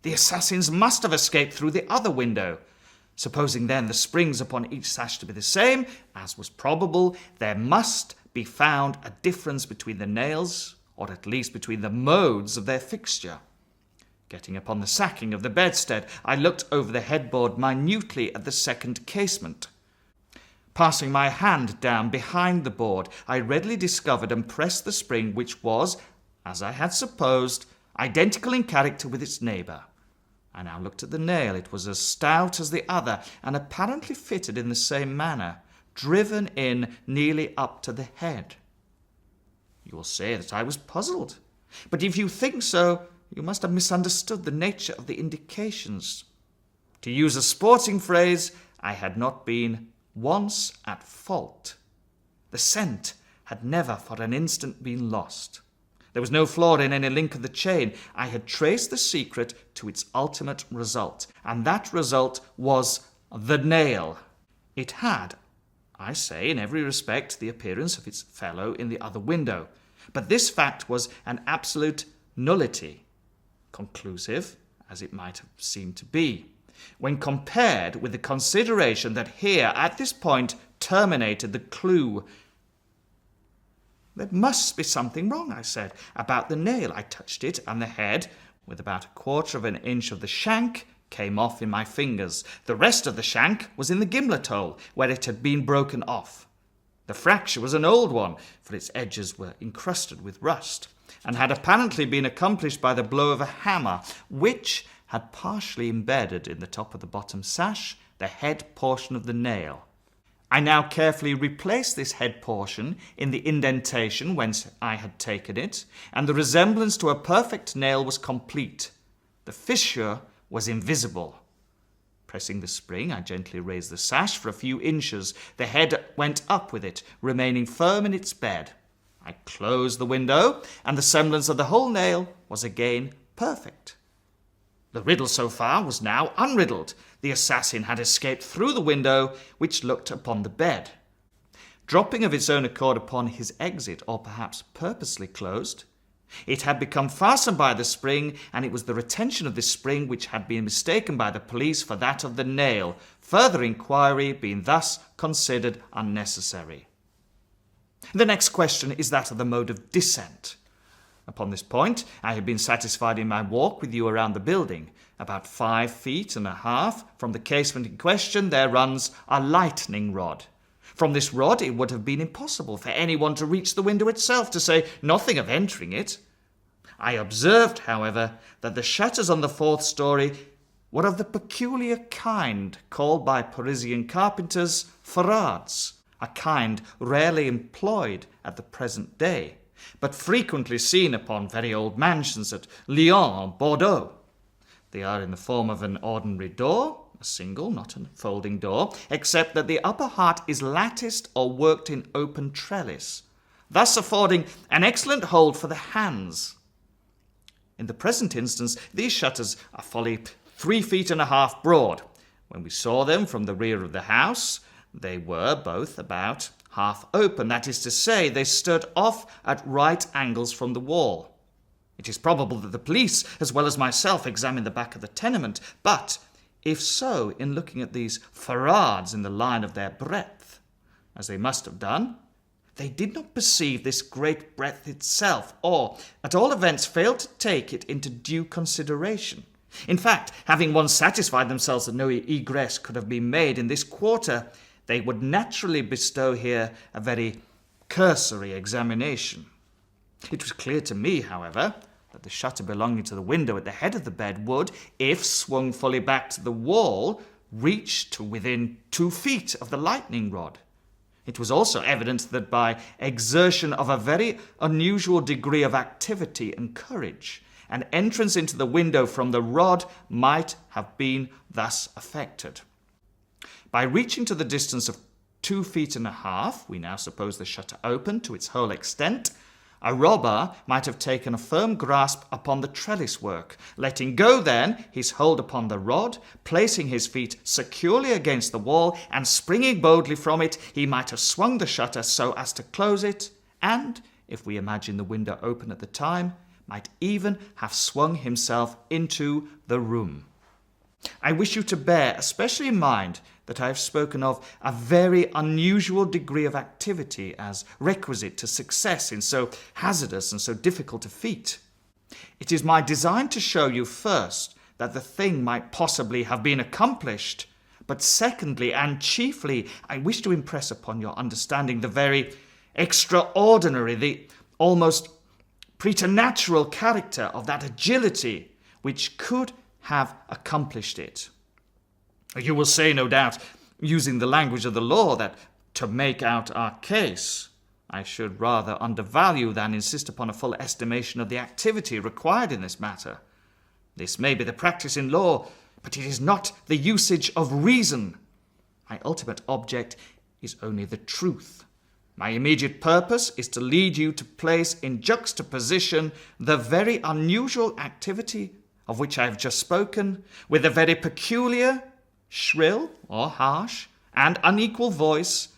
The assassins must have escaped through the other window. Supposing then the springs upon each sash to be the same, as was probable, there must be found a difference between the nails, or at least between the modes of their fixture. Getting upon the sacking of the bedstead, I looked over the headboard minutely at the second casement. Passing my hand down behind the board, I readily discovered and pressed the spring which was, as I had supposed, identical in character with its neighbour. I now looked at the nail. It was as stout as the other, and apparently fitted in the same manner, driven in nearly up to the head. You will say that I was puzzled, but if you think so, you must have misunderstood the nature of the indications. To use a sporting phrase, I had not been once at fault. The scent had never for an instant been lost. There was no flaw in any link of the chain. I had traced the secret to its ultimate result, and that result was the nail. It had, I say, in every respect, the appearance of its fellow in the other window, but this fact was an absolute nullity, conclusive as it might have seemed to be, when compared with the consideration that here, at this point, terminated the clue. "There must be something wrong," I said, "about the nail. I touched it, and the head, with about 1/4 inch of the shank, came off in my fingers. The rest of the shank was in the gimlet hole, where it had been broken off. The fracture was an old one, for its edges were encrusted with rust, and had apparently been accomplished by the blow of a hammer, which had partially embedded in the top of the bottom sash the head portion of the nail. I now carefully replaced this head portion in the indentation whence I had taken it, and the resemblance to a perfect nail was complete. The fissure was invisible. Pressing the spring, I gently raised the sash for a few inches. The head went up with it, remaining firm in its bed. I closed the window, and the semblance of the whole nail was again perfect. The riddle so far was now unriddled. The assassin had escaped through the window which looked upon the bed. Dropping of its own accord upon his exit, or perhaps purposely closed, it had become fastened by the spring, and it was the retention of this spring which had been mistaken by the police for that of the nail, further inquiry being thus considered unnecessary. The next question is that of the mode of descent. Upon this point, I have been satisfied in my walk with you around the building. About 5.5 feet from the casement in question there runs a lightning rod. From this rod it would have been impossible for anyone to reach the window itself, to say nothing of entering it. I observed, however, that the shutters on the 4th story were of the peculiar kind called by Parisian carpenters ferrades, a kind rarely employed at the present day, but frequently seen upon very old mansions at Lyon or Bordeaux. They are in the form of an ordinary door, a single, not a folding door, except that the upper part is latticed or worked in open trellis, thus affording an excellent hold for the hands. In the present instance, these shutters are fully 3.5 feet broad. When we saw them from the rear of the house, they were both about half open, that is to say, they stood off at right angles from the wall. It is probable that the police, as well as myself, examined the back of the tenement, but if so, in looking at these ferrades in the line of their breadth, as they must have done, they did not perceive this great breadth itself, or, at all events, failed to take it into due consideration. In fact, having once satisfied themselves that no egress could have been made in this quarter, they would naturally bestow here a very cursory examination. It was clear to me, however, that the shutter belonging to the window at the head of the bed would, if swung fully back to the wall, reach to within 2 feet of the lightning rod. It was also evident that by exertion of a very unusual degree of activity and courage, an entrance into the window from the rod might have been thus effected. By reaching to the distance of 2.5 feet, we now suppose the shutter open to its whole extent. A robber might have taken a firm grasp upon the trellis work, letting go then his hold upon the rod, placing his feet securely against the wall, and springing boldly from it, he might have swung the shutter so as to close it, and, if we imagine the window open at the time, might even have swung himself into the room. I wish you to bear especially in mind that I have spoken of a very unusual degree of activity as requisite to success in so hazardous and so difficult a feat. It is my design to show you first that the thing might possibly have been accomplished, but secondly and chiefly I wish to impress upon your understanding the very extraordinary, the almost preternatural character of that agility which could have accomplished it. You will say, no doubt, using the language of the law, that to make out our case, I should rather undervalue than insist upon a full estimation of the activity required in this matter. This may be the practice in law, but it is not the usage of reason. My ultimate object is only the truth. My immediate purpose is to lead you to place in juxtaposition the very unusual activity of which I have just spoken, with a very peculiar, shrill or harsh, and unequal voice,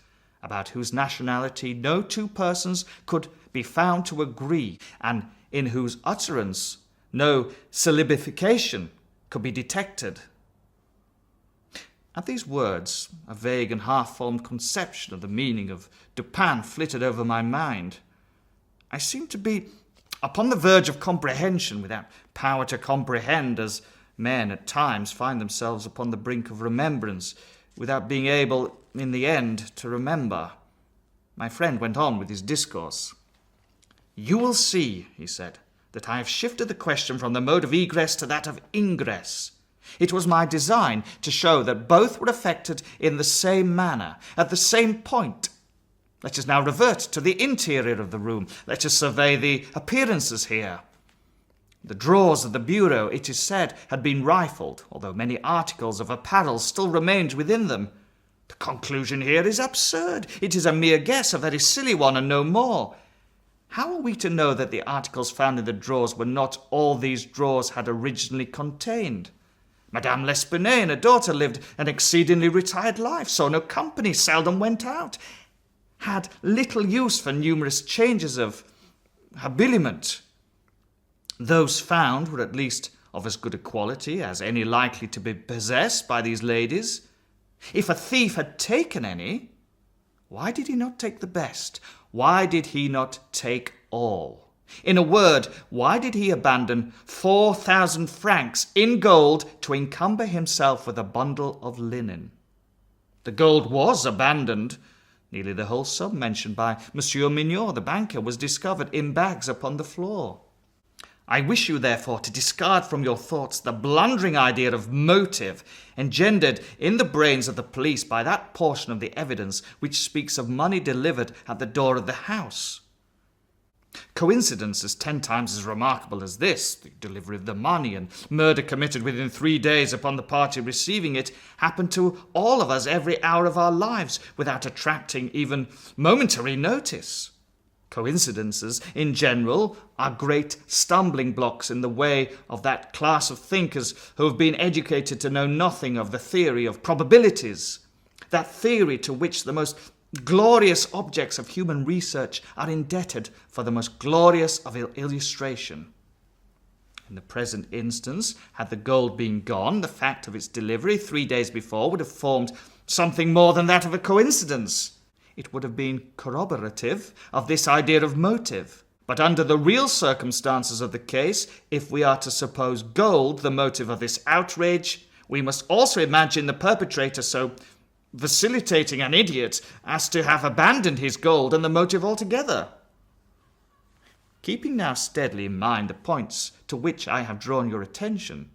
about whose nationality no two persons could be found to agree, and in whose utterance no syllabification could be detected. At these words, a vague and half-formed conception of the meaning of Dupin flitted over my mind. I seemed to be upon the verge of comprehension without power to comprehend, as men at times find themselves upon the brink of remembrance without being able, in the end, to remember. My friend went on with his discourse. "You will see," he said, "that I have shifted the question from the mode of egress to that of ingress. It was my design to show that both were affected in the same manner, at the same point. Let us now revert to the interior of the room. Let us survey the appearances here. The drawers of the bureau, it is said, had been rifled, although many articles of apparel still remained within them. The conclusion here is absurd. It is a mere guess, a very silly one, and no more. How are we to know that the articles found in the drawers were not all these drawers had originally contained? Madame L'Espanaye and her daughter lived an exceedingly retired life, saw no company, seldom went out, had little use for numerous changes of habiliment. Those found were at least of as good a quality as any likely to be possessed by these ladies. If a thief had taken any, why did he not take the best? Why did he not take all? In a word, why did he abandon 4,000 francs in gold to encumber himself with a bundle of linen? The gold was abandoned. Nearly the whole sum mentioned by Monsieur Mignon, the banker, was discovered in bags upon the floor. I wish you, therefore, to discard from your thoughts the blundering idea of motive engendered in the brains of the police by that portion of the evidence which speaks of money delivered at the door of the house. Coincidences 10 times as remarkable as this, the delivery of the money and murder committed within 3 days upon the party receiving it, happen to all of us every hour of our lives without attracting even momentary notice. Coincidences, in general, are great stumbling blocks in the way of that class of thinkers who have been educated to know nothing of the theory of probabilities, that theory to which the most glorious objects of human research are indebted for the most glorious of illustration. In the present instance, had the gold been gone, the fact of its delivery 3 days before would have formed something more than that of a coincidence. It would have been corroborative of this idea of motive. But under the real circumstances of the case, if we are to suppose gold the motive of this outrage, we must also imagine the perpetrator so vacillating an idiot as to have abandoned his gold and the motive altogether. Keeping now steadily in mind the points to which I have drawn your attention,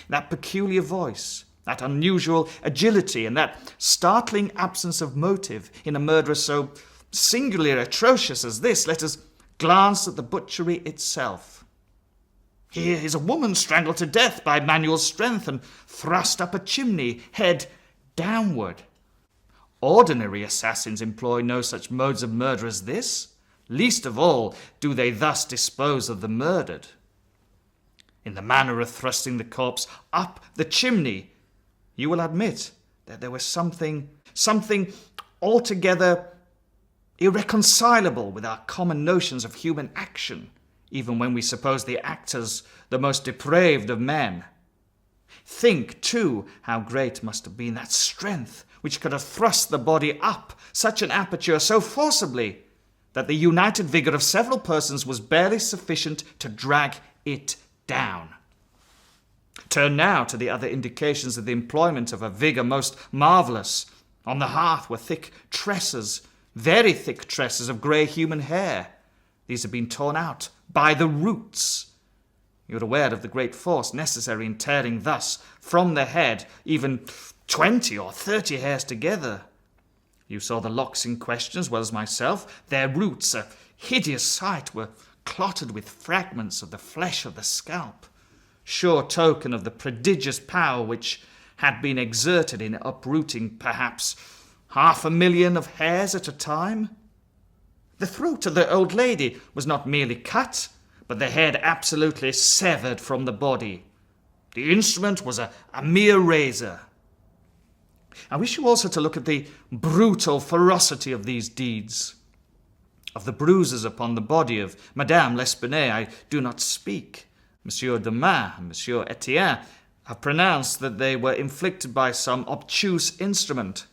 that peculiar voice, that unusual agility, and that startling absence of motive in a murder so singularly atrocious as this, let us glance at the butchery itself. Here is a woman strangled to death by manual strength and thrust up a chimney, head downward. Ordinary assassins employ no such modes of murder as this. Least of all do they thus dispose of the murdered. In the manner of thrusting the corpse up the chimney, you will admit that there was something altogether irreconcilable with our common notions of human action, even when we suppose the actors the most depraved of men. Think, too, how great must have been that strength which could have thrust the body up such an aperture so forcibly that the united vigour of several persons was barely sufficient to drag it down. Turn now to the other indications of the employment of a vigour most marvellous. On the hearth were thick tresses, very thick tresses of grey human hair. These had been torn out by the roots. You are aware of the great force necessary in tearing thus from the head even 20 or 30 hairs together. You saw the locks in question as well as myself. Their roots, a hideous sight, were clotted with fragments of the flesh of the scalp, sure token of the prodigious power which had been exerted in uprooting perhaps 500,000 of hairs at a time. The throat of the old lady was not merely cut, but the head absolutely severed from the body. The instrument was a mere razor. I wish you also to look at the brutal ferocity of these deeds. Of the bruises upon the body of Madame L'Espanaye I do not speak. Monsieur Domain and Monsieur Etienne have pronounced that they were inflicted by some obtuse instrument.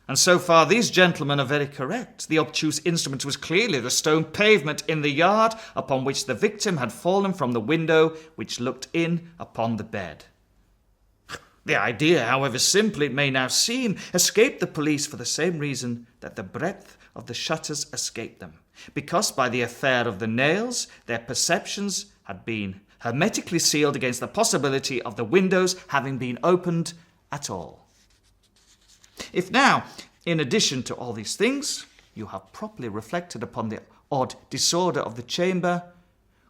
And so far these gentlemen are very correct. The obtuse instrument was clearly the stone pavement in the yard upon which the victim had fallen from the window which looked in upon the bed. The idea, however simple it may now seem, escaped the police for the same reason that the breadth of the shutters escaped them, because by the affair of the nails their perceptions had been hermetically sealed against the possibility of the windows having been opened at all. If now, in addition to all these things, you have properly reflected upon the odd disorder of the chamber,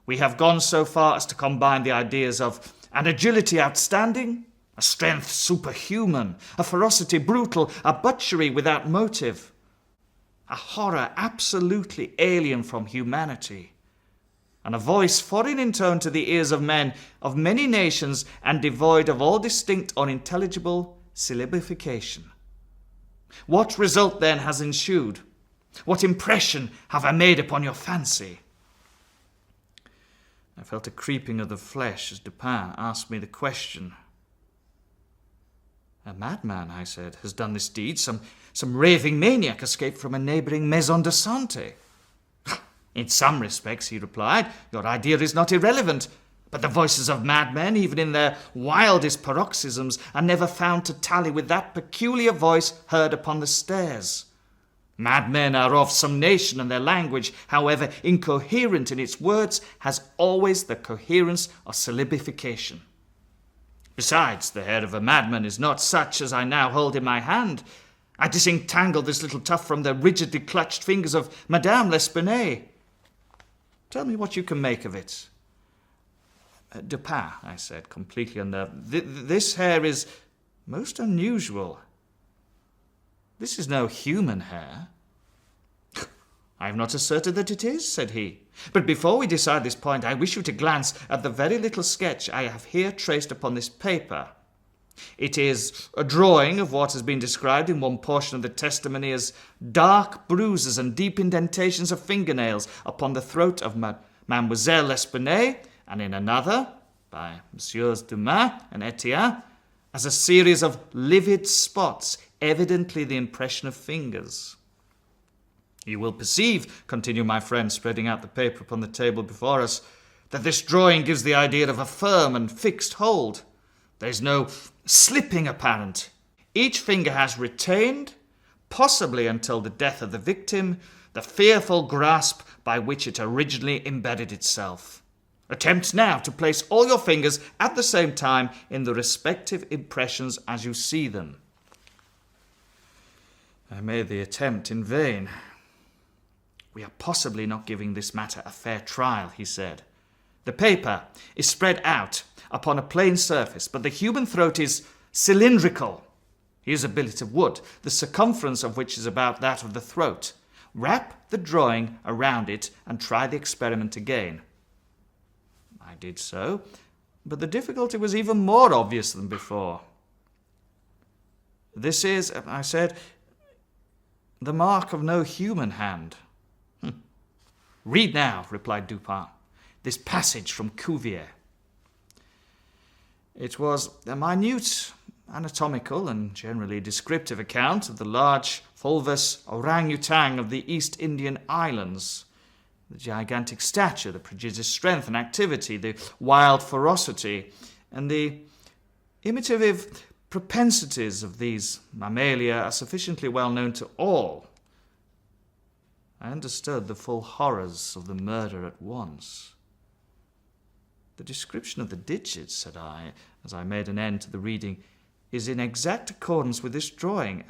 we have gone so far as to combine the ideas of an agility outstanding, a strength superhuman, a ferocity brutal, a butchery without motive, a horror absolutely alien from humanity, and a voice foreign in tone to the ears of men of many nations and devoid of all distinct or intelligible syllabification. What result then has ensued? What impression have I made upon your fancy? I felt a creeping of the flesh as Dupin asked me the question. A madman, I said, has done this deed. Some raving maniac escaped from a neighbouring maison de santé. In some respects, he replied, your idea is not irrelevant, but the voices of madmen, even in their wildest paroxysms, are never found to tally with that peculiar voice heard upon the stairs. Madmen are of some nation, and their language, however incoherent in its words, has always the coherence of syllabification. Besides, the hair of a madman is not such as I now hold in my hand. I disentangled this little tuft from the rigidly clutched fingers of Madame L'Espanaye. Tell me what you can make of it. Dupin, I said, completely unnerved, this hair is most unusual. This is no human hair. I have not asserted that it is, said he. But before we decide this point, I wish you to glance at the very little sketch I have here traced upon this paper. It is a drawing of what has been described in one portion of the testimony as dark bruises and deep indentations of fingernails upon the throat of Mademoiselle L'Espanaye, and in another, by Messieurs Dumas and Etienne, as a series of livid spots, evidently the impression of fingers. You will perceive, continued my friend, spreading out the paper upon the table before us, that this drawing gives the idea of a firm and fixed hold. There is no slipping apparent. Each finger has retained, possibly until the death of the victim, the fearful grasp by which it originally embedded itself. Attempt now to place all your fingers at the same time in the respective impressions as you see them. I made the attempt in vain. We are possibly not giving this matter a fair trial, he said. The paper is spread out upon a plain surface, but the human throat is cylindrical. Here's a billet of wood, the circumference of which is about that of the throat. Wrap the drawing around it and try the experiment again. I did so, but the difficulty was even more obvious than before. This is, I said, the mark of no human hand. Read now, replied Dupin, this passage from Cuvier. It was a minute, anatomical and generally descriptive account of the large fulvous orangutan of the East Indian Islands, the gigantic stature, the prodigious strength and activity, the wild ferocity, and the imitative propensities of these mammalia are sufficiently well known to all. I understood the full horrors of the murder at once. The description of the digits, said I, as I made an end to the reading, is in exact accordance with this drawing.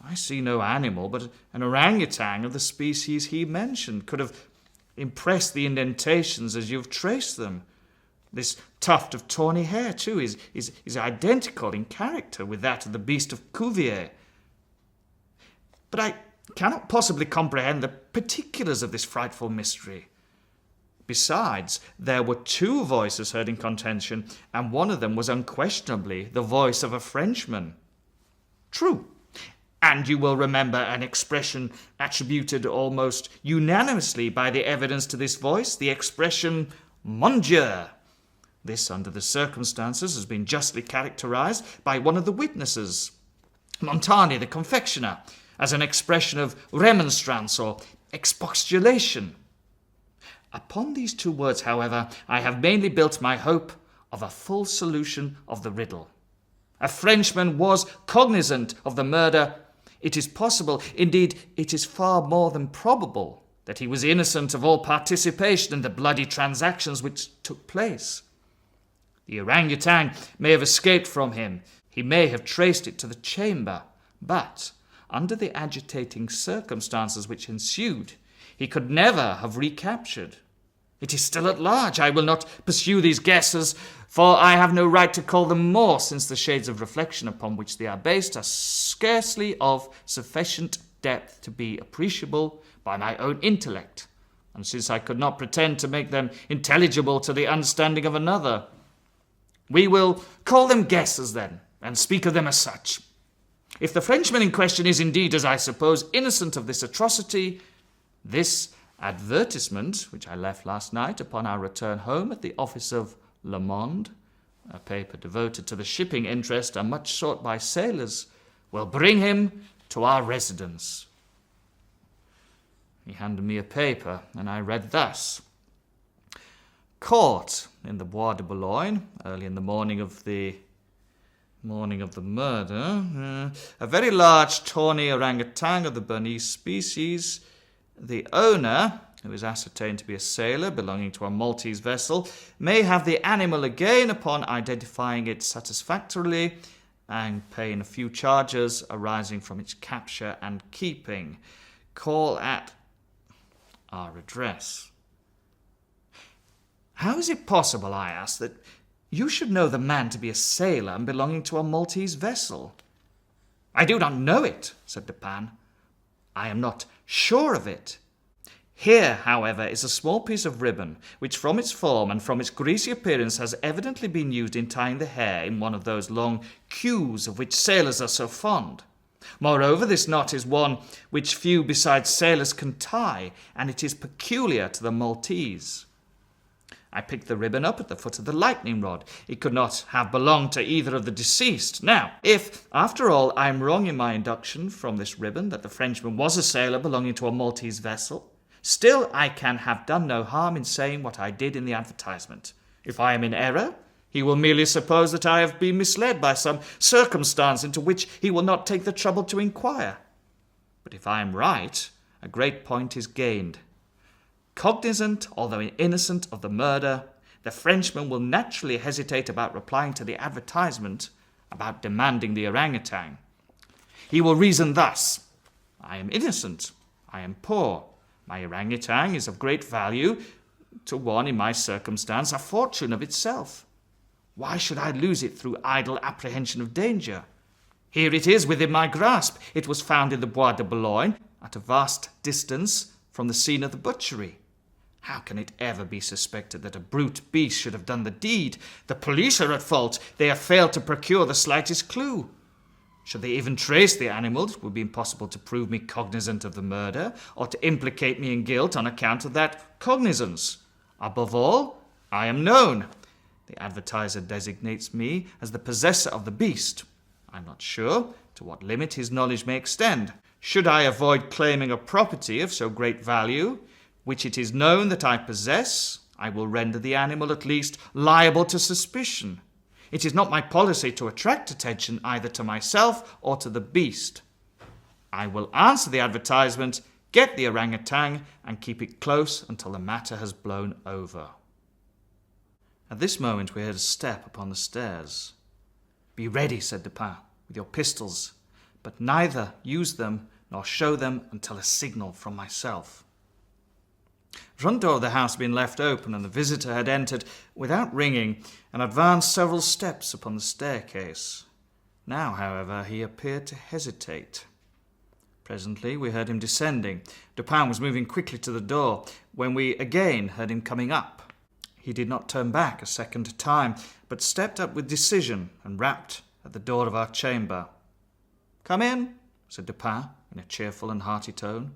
I see no animal, but an orangutan of the species he mentioned could have impressed the indentations as you have traced them. This tuft of tawny hair, too, is identical in character with that of the beast of Cuvier. But I cannot possibly comprehend the particulars of this frightful mystery. Besides, there were two voices heard in contention, and one of them was unquestionably the voice of a Frenchman. True. And you will remember an expression attributed almost unanimously by the evidence to this voice, the expression, Mon Dieu. This, under the circumstances, has been justly characterized by one of the witnesses, Montani the confectioner, as an expression of remonstrance or expostulation. Upon these two words, however, I have mainly built my hope of a full solution of the riddle. A Frenchman was cognizant of the murder. It is possible, indeed it is far more than probable, that he was innocent of all participation in the bloody transactions which took place. The orangutan may have escaped from him. He may have traced it to the chamber, but, under the agitating circumstances which ensued, he could never have recaptured. It is still at large. I will not pursue these guesses, for I have no right to call them more, since the shades of reflection upon which they are based are scarcely of sufficient depth to be appreciable by my own intellect, and since I could not pretend to make them intelligible to the understanding of another. We will call them guesses, then, and speak of them as such. If the Frenchman in question is indeed, as I suppose, innocent of this atrocity, this advertisement, which I left last night upon our return home at the office of Le Monde, a paper devoted to the shipping interest and much sought by sailors, will bring him to our residence. He handed me a paper, and I read thus: Caught in the Bois de Boulogne, early in the morning of the murder, a very large tawny orangutan of the Bernese species. The owner, who is ascertained to be a sailor belonging to a Maltese vessel, may have the animal again upon identifying it satisfactorily and paying a few charges arising from its capture and keeping. Call at our address. How is it possible, I asked, that you should know the man to be a sailor and belonging to a Maltese vessel? I do not know it, said Dupin. I am not sure of it. Here, however, is a small piece of ribbon, which from its form and from its greasy appearance has evidently been used in tying the hair in one of those long queues of which sailors are so fond. Moreover, this knot is one which few besides sailors can tie, and it is peculiar to the Maltese. I picked the ribbon up at the foot of the lightning rod. It could not have belonged to either of the deceased. Now, if, after all, I am wrong in my induction from this ribbon that the Frenchman was a sailor belonging to a Maltese vessel, still I can have done no harm in saying what I did in the advertisement. If I am in error, he will merely suppose that I have been misled by some circumstance into which he will not take the trouble to inquire. But if I am right, a great point is gained. Cognizant, although innocent, of the murder, the Frenchman will naturally hesitate about replying to the advertisement, about demanding the orangutan. He will reason thus: I am innocent, I am poor, my orangutan is of great value, to one in my circumstance a fortune of itself. Why should I lose it through idle apprehension of danger? Here it is within my grasp. It was found in the Bois de Boulogne, at a vast distance from the scene of the butchery. How can it ever be suspected that a brute beast should have done the deed? The police are at fault. They have failed to procure the slightest clue. Should they even trace the animal, it would be impossible to prove me cognizant of the murder, or to implicate me in guilt on account of that cognizance. Above all, I am known. The advertiser designates me as the possessor of the beast. I am not sure to what limit his knowledge may extend. Should I avoid claiming a property of so great value, which it is known that I possess, I will render the animal at least liable to suspicion. It is not my policy to attract attention either to myself or to the beast. I will answer the advertisement, get the orangutan, and keep it close until the matter has blown over. At this moment we heard a step upon the stairs. Be ready, said Dupin, with your pistols, but neither use them nor show them until a signal from myself. The front door of the house had been left open, and the visitor had entered without ringing and advanced several steps upon the staircase. Now, however, he appeared to hesitate. Presently we heard him descending. Dupin was moving quickly to the door, when we again heard him coming up. He did not turn back a second time, but stepped up with decision and rapped at the door of our chamber. "Come in," said Dupin, in a cheerful and hearty tone.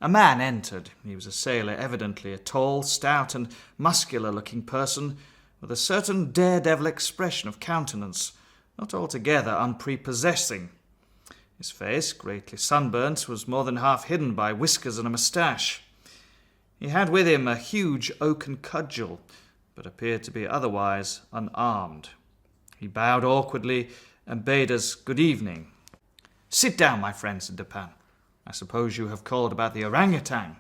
A man entered. He was a sailor, evidently, a tall, stout, and muscular-looking person, with a certain daredevil expression of countenance, not altogether unprepossessing. His face, greatly sunburnt, was more than half hidden by whiskers and a moustache. He had with him a huge oaken cudgel, but appeared to be otherwise unarmed. He bowed awkwardly and bade us good evening. "Sit down, my friend," said Dupin. "I suppose you have called about the orangutan.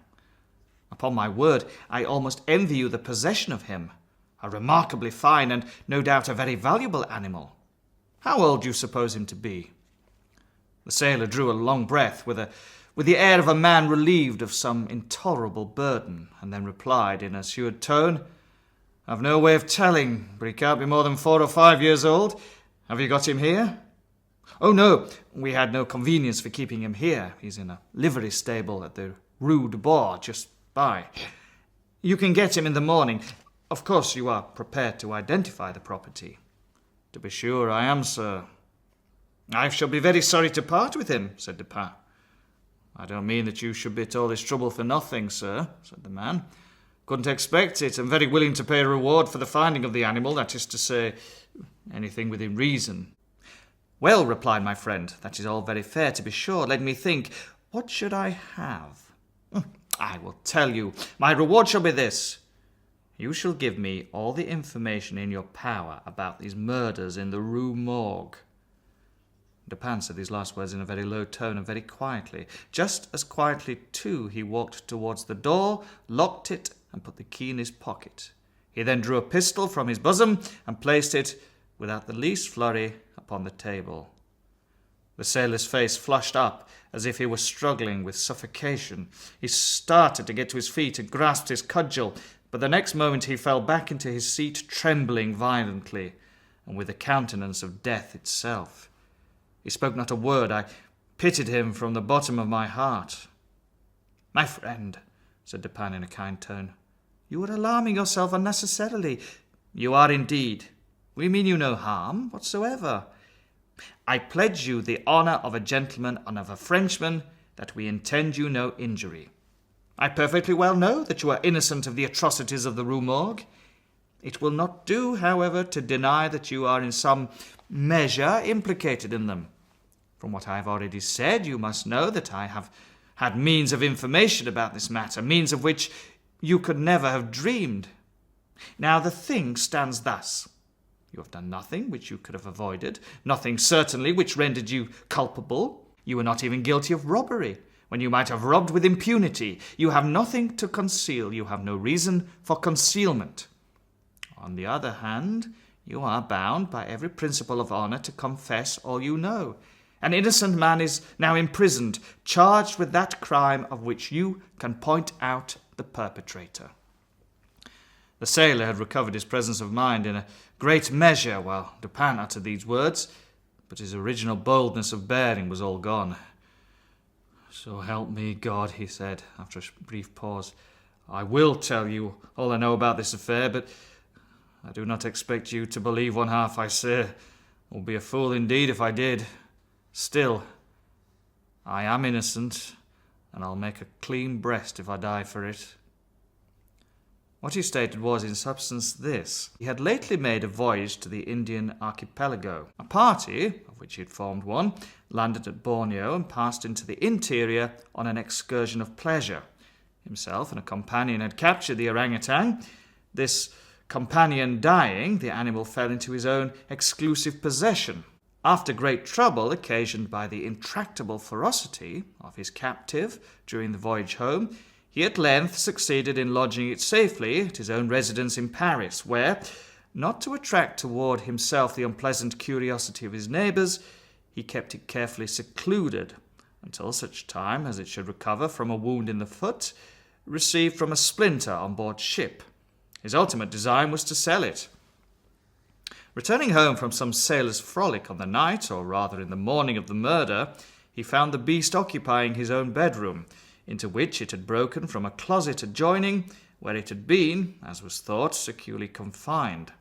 Upon my word, I almost envy you the possession of him. A remarkably fine and no doubt a very valuable animal. How old do you suppose him to be?" The sailor drew a long breath with the air of a man relieved of some intolerable burden, and then replied in an assured tone, "I've no way of telling, but he can't be more than 4 or 5 years old. Have you got him here?" "Oh, no, we had no convenience for keeping him here. He's in a livery stable at the Rue Morgue, just by. You can get him in the morning. Of course you are prepared to identify the property." "To be sure I am, sir." "I shall be very sorry to part with him," said Dupin. "I don't mean that you should be at all this trouble for nothing, sir," said the man. "Couldn't expect it. I'm very willing to pay a reward for the finding of the animal, that is to say, anything within reason." "Well," replied my friend, "that is all very fair, to be sure. Let me think. What should I have? I will tell you. My reward shall be this. You shall give me all the information in your power about these murders in the Rue Morgue." Dupin said these last words in a very low tone and very quietly. Just as quietly, too, he walked towards the door, locked it, and put the key in his pocket. He then drew a pistol from his bosom and placed it, without the least flurry, upon the table. The sailor's face flushed up as if he were struggling with suffocation. He started to get to his feet and grasped his cudgel, but the next moment he fell back into his seat, trembling violently, and with the countenance of death itself. He spoke not a word. I pitied him from the bottom of my heart. "My friend," said Dupin in a kind tone, "you are alarming yourself unnecessarily." "You are indeed. We mean you no harm whatsoever. I pledge you the honour of a gentleman and of a Frenchman that we intend you no injury. I perfectly well know that you are innocent of the atrocities of the Rue Morgue. It will not do, however, to deny that you are in some measure implicated in them. From what I have already said, you must know that I have had means of information about this matter, means of which you could never have dreamed. Now the thing stands thus. You have done nothing which you could have avoided, nothing certainly which rendered you culpable. You were not even guilty of robbery, when you might have robbed with impunity. You have nothing to conceal. You have no reason for concealment. On the other hand, you are bound by every principle of honour to confess all you know. An innocent man is now imprisoned, charged with that crime of which you can point out the perpetrator." The sailor had recovered his presence of mind in a great measure while Dupin uttered these words, but his original boldness of bearing was all gone. "So help me God," he said, after a brief pause. "I will tell you all I know about this affair, but I do not expect you to believe one half I say. I would be a fool indeed if I did. Still, I am innocent, and I'll make a clean breast if I die for it." What he stated was, in substance, this. He had lately made a voyage to the Indian archipelago. A party, of which he had formed one, landed at Borneo and passed into the interior on an excursion of pleasure. Himself and a companion had captured the orangutan. This companion dying, the animal fell into his own exclusive possession. After great trouble occasioned by the intractable ferocity of his captive during the voyage home, he at length succeeded in lodging it safely at his own residence in Paris, where, not to attract toward himself the unpleasant curiosity of his neighbours, he kept it carefully secluded until such time as it should recover from a wound in the foot, received from a splinter on board ship. His ultimate design was to sell it. Returning home from some sailor's frolic on the night, or rather in the morning of the murder, he found the beast occupying his own bedroom, into which it had broken from a closet adjoining, where it had been, as was thought, securely confined.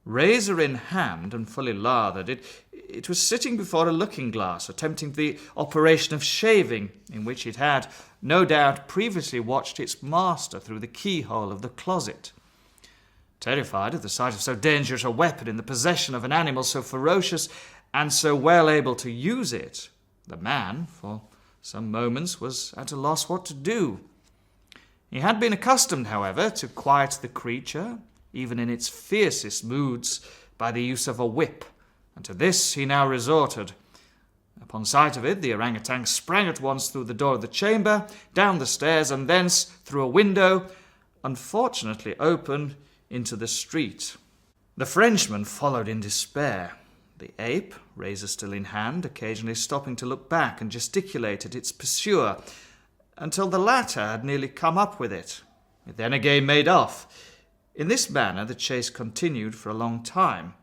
Razor in hand and fully lathered, it was sitting before a looking-glass, attempting the operation of shaving, in which it had, no doubt, previously watched its master through the keyhole of the closet. Terrified at the sight of so dangerous a weapon in the possession of an animal so ferocious and so well able to use it, the man, for some moments, was at a loss what to do. He had been accustomed, however, to quiet the creature, even in its fiercest moods, by the use of a whip, and to this he now resorted. Upon sight of it, the orangutan sprang at once through the door of the chamber, down the stairs, and thence through a window, unfortunately open, into the street. The Frenchman followed in despair. The ape, razor still in hand, occasionally stopping to look back and gesticulate at its pursuer, until the latter had nearly come up with it. It then again made off. In this manner the chase continued for a long time.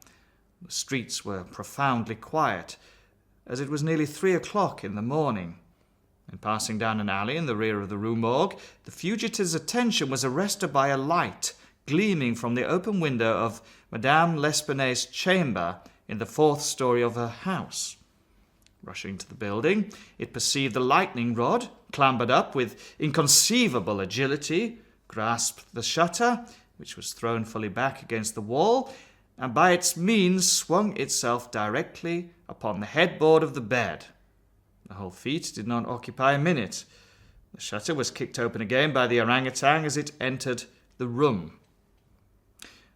The streets were profoundly quiet, as it was nearly 3 o'clock in the morning. In passing down an alley in the rear of the Rue Morgue, the fugitive's attention was arrested by a light gleaming from the open window of Madame L'Espanaye's chamber in the 4th story of her house. Rushing to the building, it perceived the lightning rod, clambered up with inconceivable agility, grasped the shutter, which was thrown fully back against the wall, and by its means swung itself directly upon the headboard of the bed. The whole feat did not occupy a minute. The shutter was kicked open again by the orangutan as it entered the room.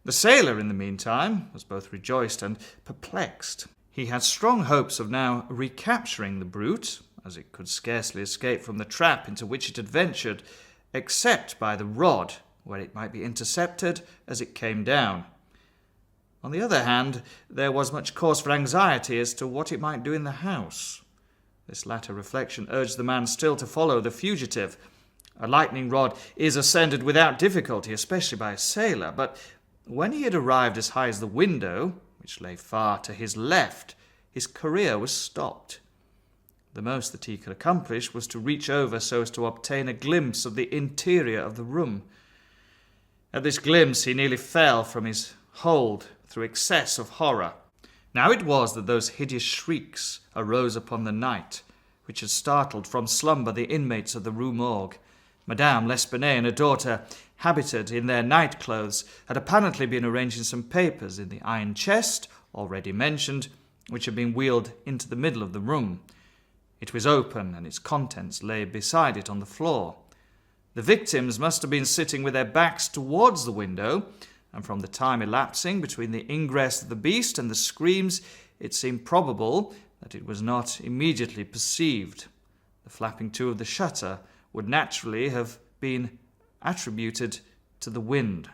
The sailor, in the meantime, was both rejoiced and perplexed. He had strong hopes of now recapturing the brute, as it could scarcely escape from the trap into which it had ventured, except by the rod, where it might be intercepted as it came down. On the other hand, there was much cause for anxiety as to what it might do in the house. This latter reflection urged the man still to follow the fugitive. A lightning rod is ascended without difficulty, especially by a sailor, but when he had arrived as high as the window, which lay far to his left, his career was stopped. The most that he could accomplish was to reach over so as to obtain a glimpse of the interior of the room. At this glimpse he nearly fell from his hold through excess of horror. Now it was that those hideous shrieks arose upon the night, which had startled from slumber the inmates of the Rue Morgue. Madame L'Espanaye and her daughter, habited in their night clothes, had apparently been arranging some papers in the iron chest, already mentioned, which had been wheeled into the middle of the room. It was open, and its contents lay beside it on the floor. The victims must have been sitting with their backs towards the window, and from the time elapsing between the ingress of the beast and the screams, it seemed probable that it was not immediately perceived. The flapping to of the shutter would naturally have been attributed to the wind.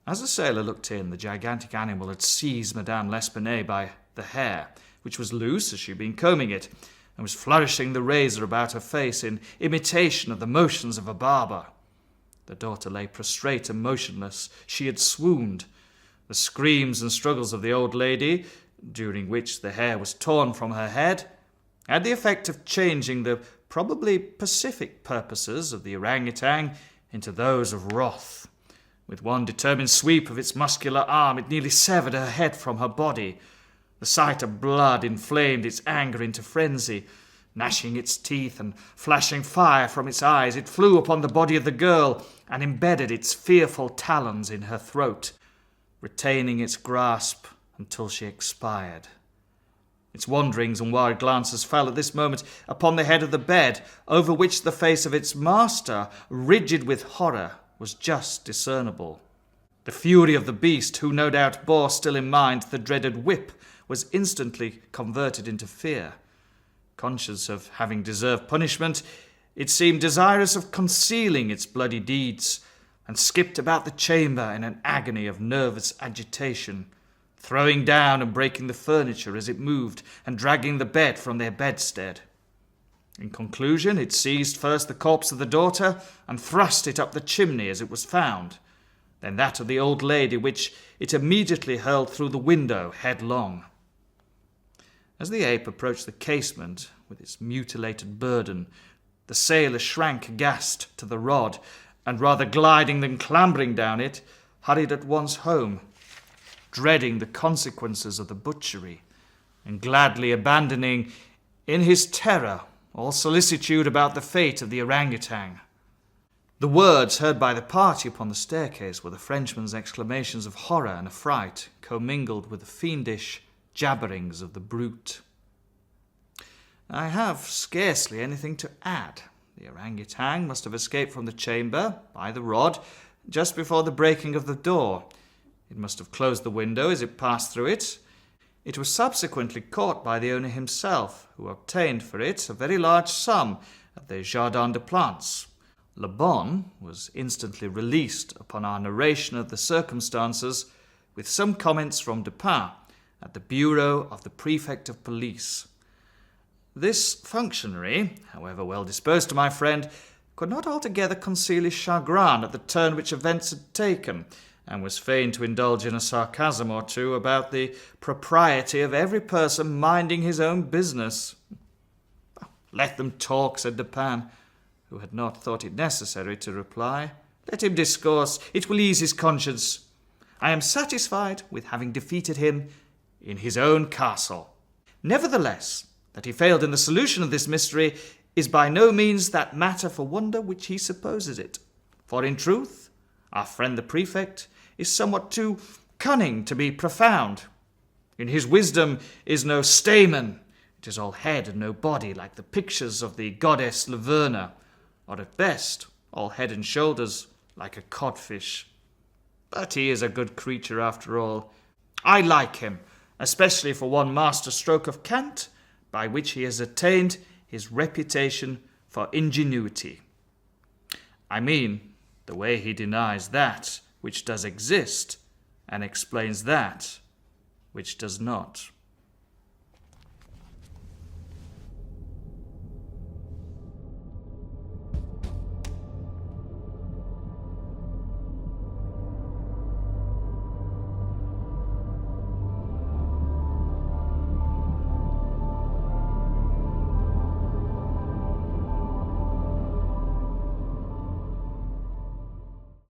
As the sailor looked in, the gigantic animal had seized Madame L'Espanaye by the hair, which was loose as she had been combing it, and was flourishing the razor about her face in imitation of the motions of a barber. The daughter lay prostrate and motionless. She had swooned. The screams and struggles of the old lady, during which the hair was torn from her head, had the effect of changing the probably pacific purposes of the orangutan into those of wrath. With one determined sweep of its muscular arm, it nearly severed her head from her body. The sight of blood inflamed its anger into frenzy. Gnashing its teeth and flashing fire from its eyes, it flew upon the body of the girl and embedded its fearful talons in her throat, retaining its grasp until she expired. Its wanderings and wild glances fell at this moment upon the head of the bed, over which the face of its master, rigid with horror, was just discernible. The fury of the beast, who no doubt bore still in mind the dreaded whip, was instantly converted into fear. Conscious of having deserved punishment, it seemed desirous of concealing its bloody deeds, and skipped about the chamber in an agony of nervous agitation, throwing down and breaking the furniture as it moved, and dragging the bed from their bedstead. In conclusion, it seized first the corpse of the daughter, and thrust it up the chimney as it was found, then that of the old lady, which it immediately hurled through the window headlong. As the ape approached the casement with its mutilated burden, the sailor shrank aghast to the rod, and rather gliding than clambering down it, hurried at once home, dreading the consequences of the butchery, and gladly abandoning, in his terror, all solicitude about the fate of the orangutan. The words heard by the party upon the staircase were the Frenchman's exclamations of horror and affright, commingled with the fiendish jabberings of the brute. I have scarcely anything to add. The orangutan must have escaped from the chamber, by the rod, just before the breaking of the door. It must have closed the window as it passed through it. It was subsequently caught by the owner himself, who obtained for it a very large sum at the Jardin des Plantes. Le Bon was instantly released upon our narration of the circumstances, with some comments from Dupin at the bureau of the prefect of police. This functionary, however well disposed to my friend, could not altogether conceal his chagrin at the turn which events had taken, and was fain to indulge in a sarcasm or two about the propriety of every person minding his own business. "Let them talk," said Dupin, who had not thought it necessary to reply. "Let him discourse. It will ease his conscience. I am satisfied with having defeated him in his own castle. Nevertheless, that he failed in the solution of this mystery is by no means that matter for wonder which he supposes it. For in truth, our friend the prefect is somewhat too cunning to be profound. In his wisdom is no stamen. It is all head and no body, like the pictures of the goddess Laverna, or at best, all head and shoulders, like a codfish. But he is a good creature after all. I like him, especially for one master stroke of cant, by which he has attained his reputation for ingenuity. I mean, the way he denies that which does exist, and explains that which does not."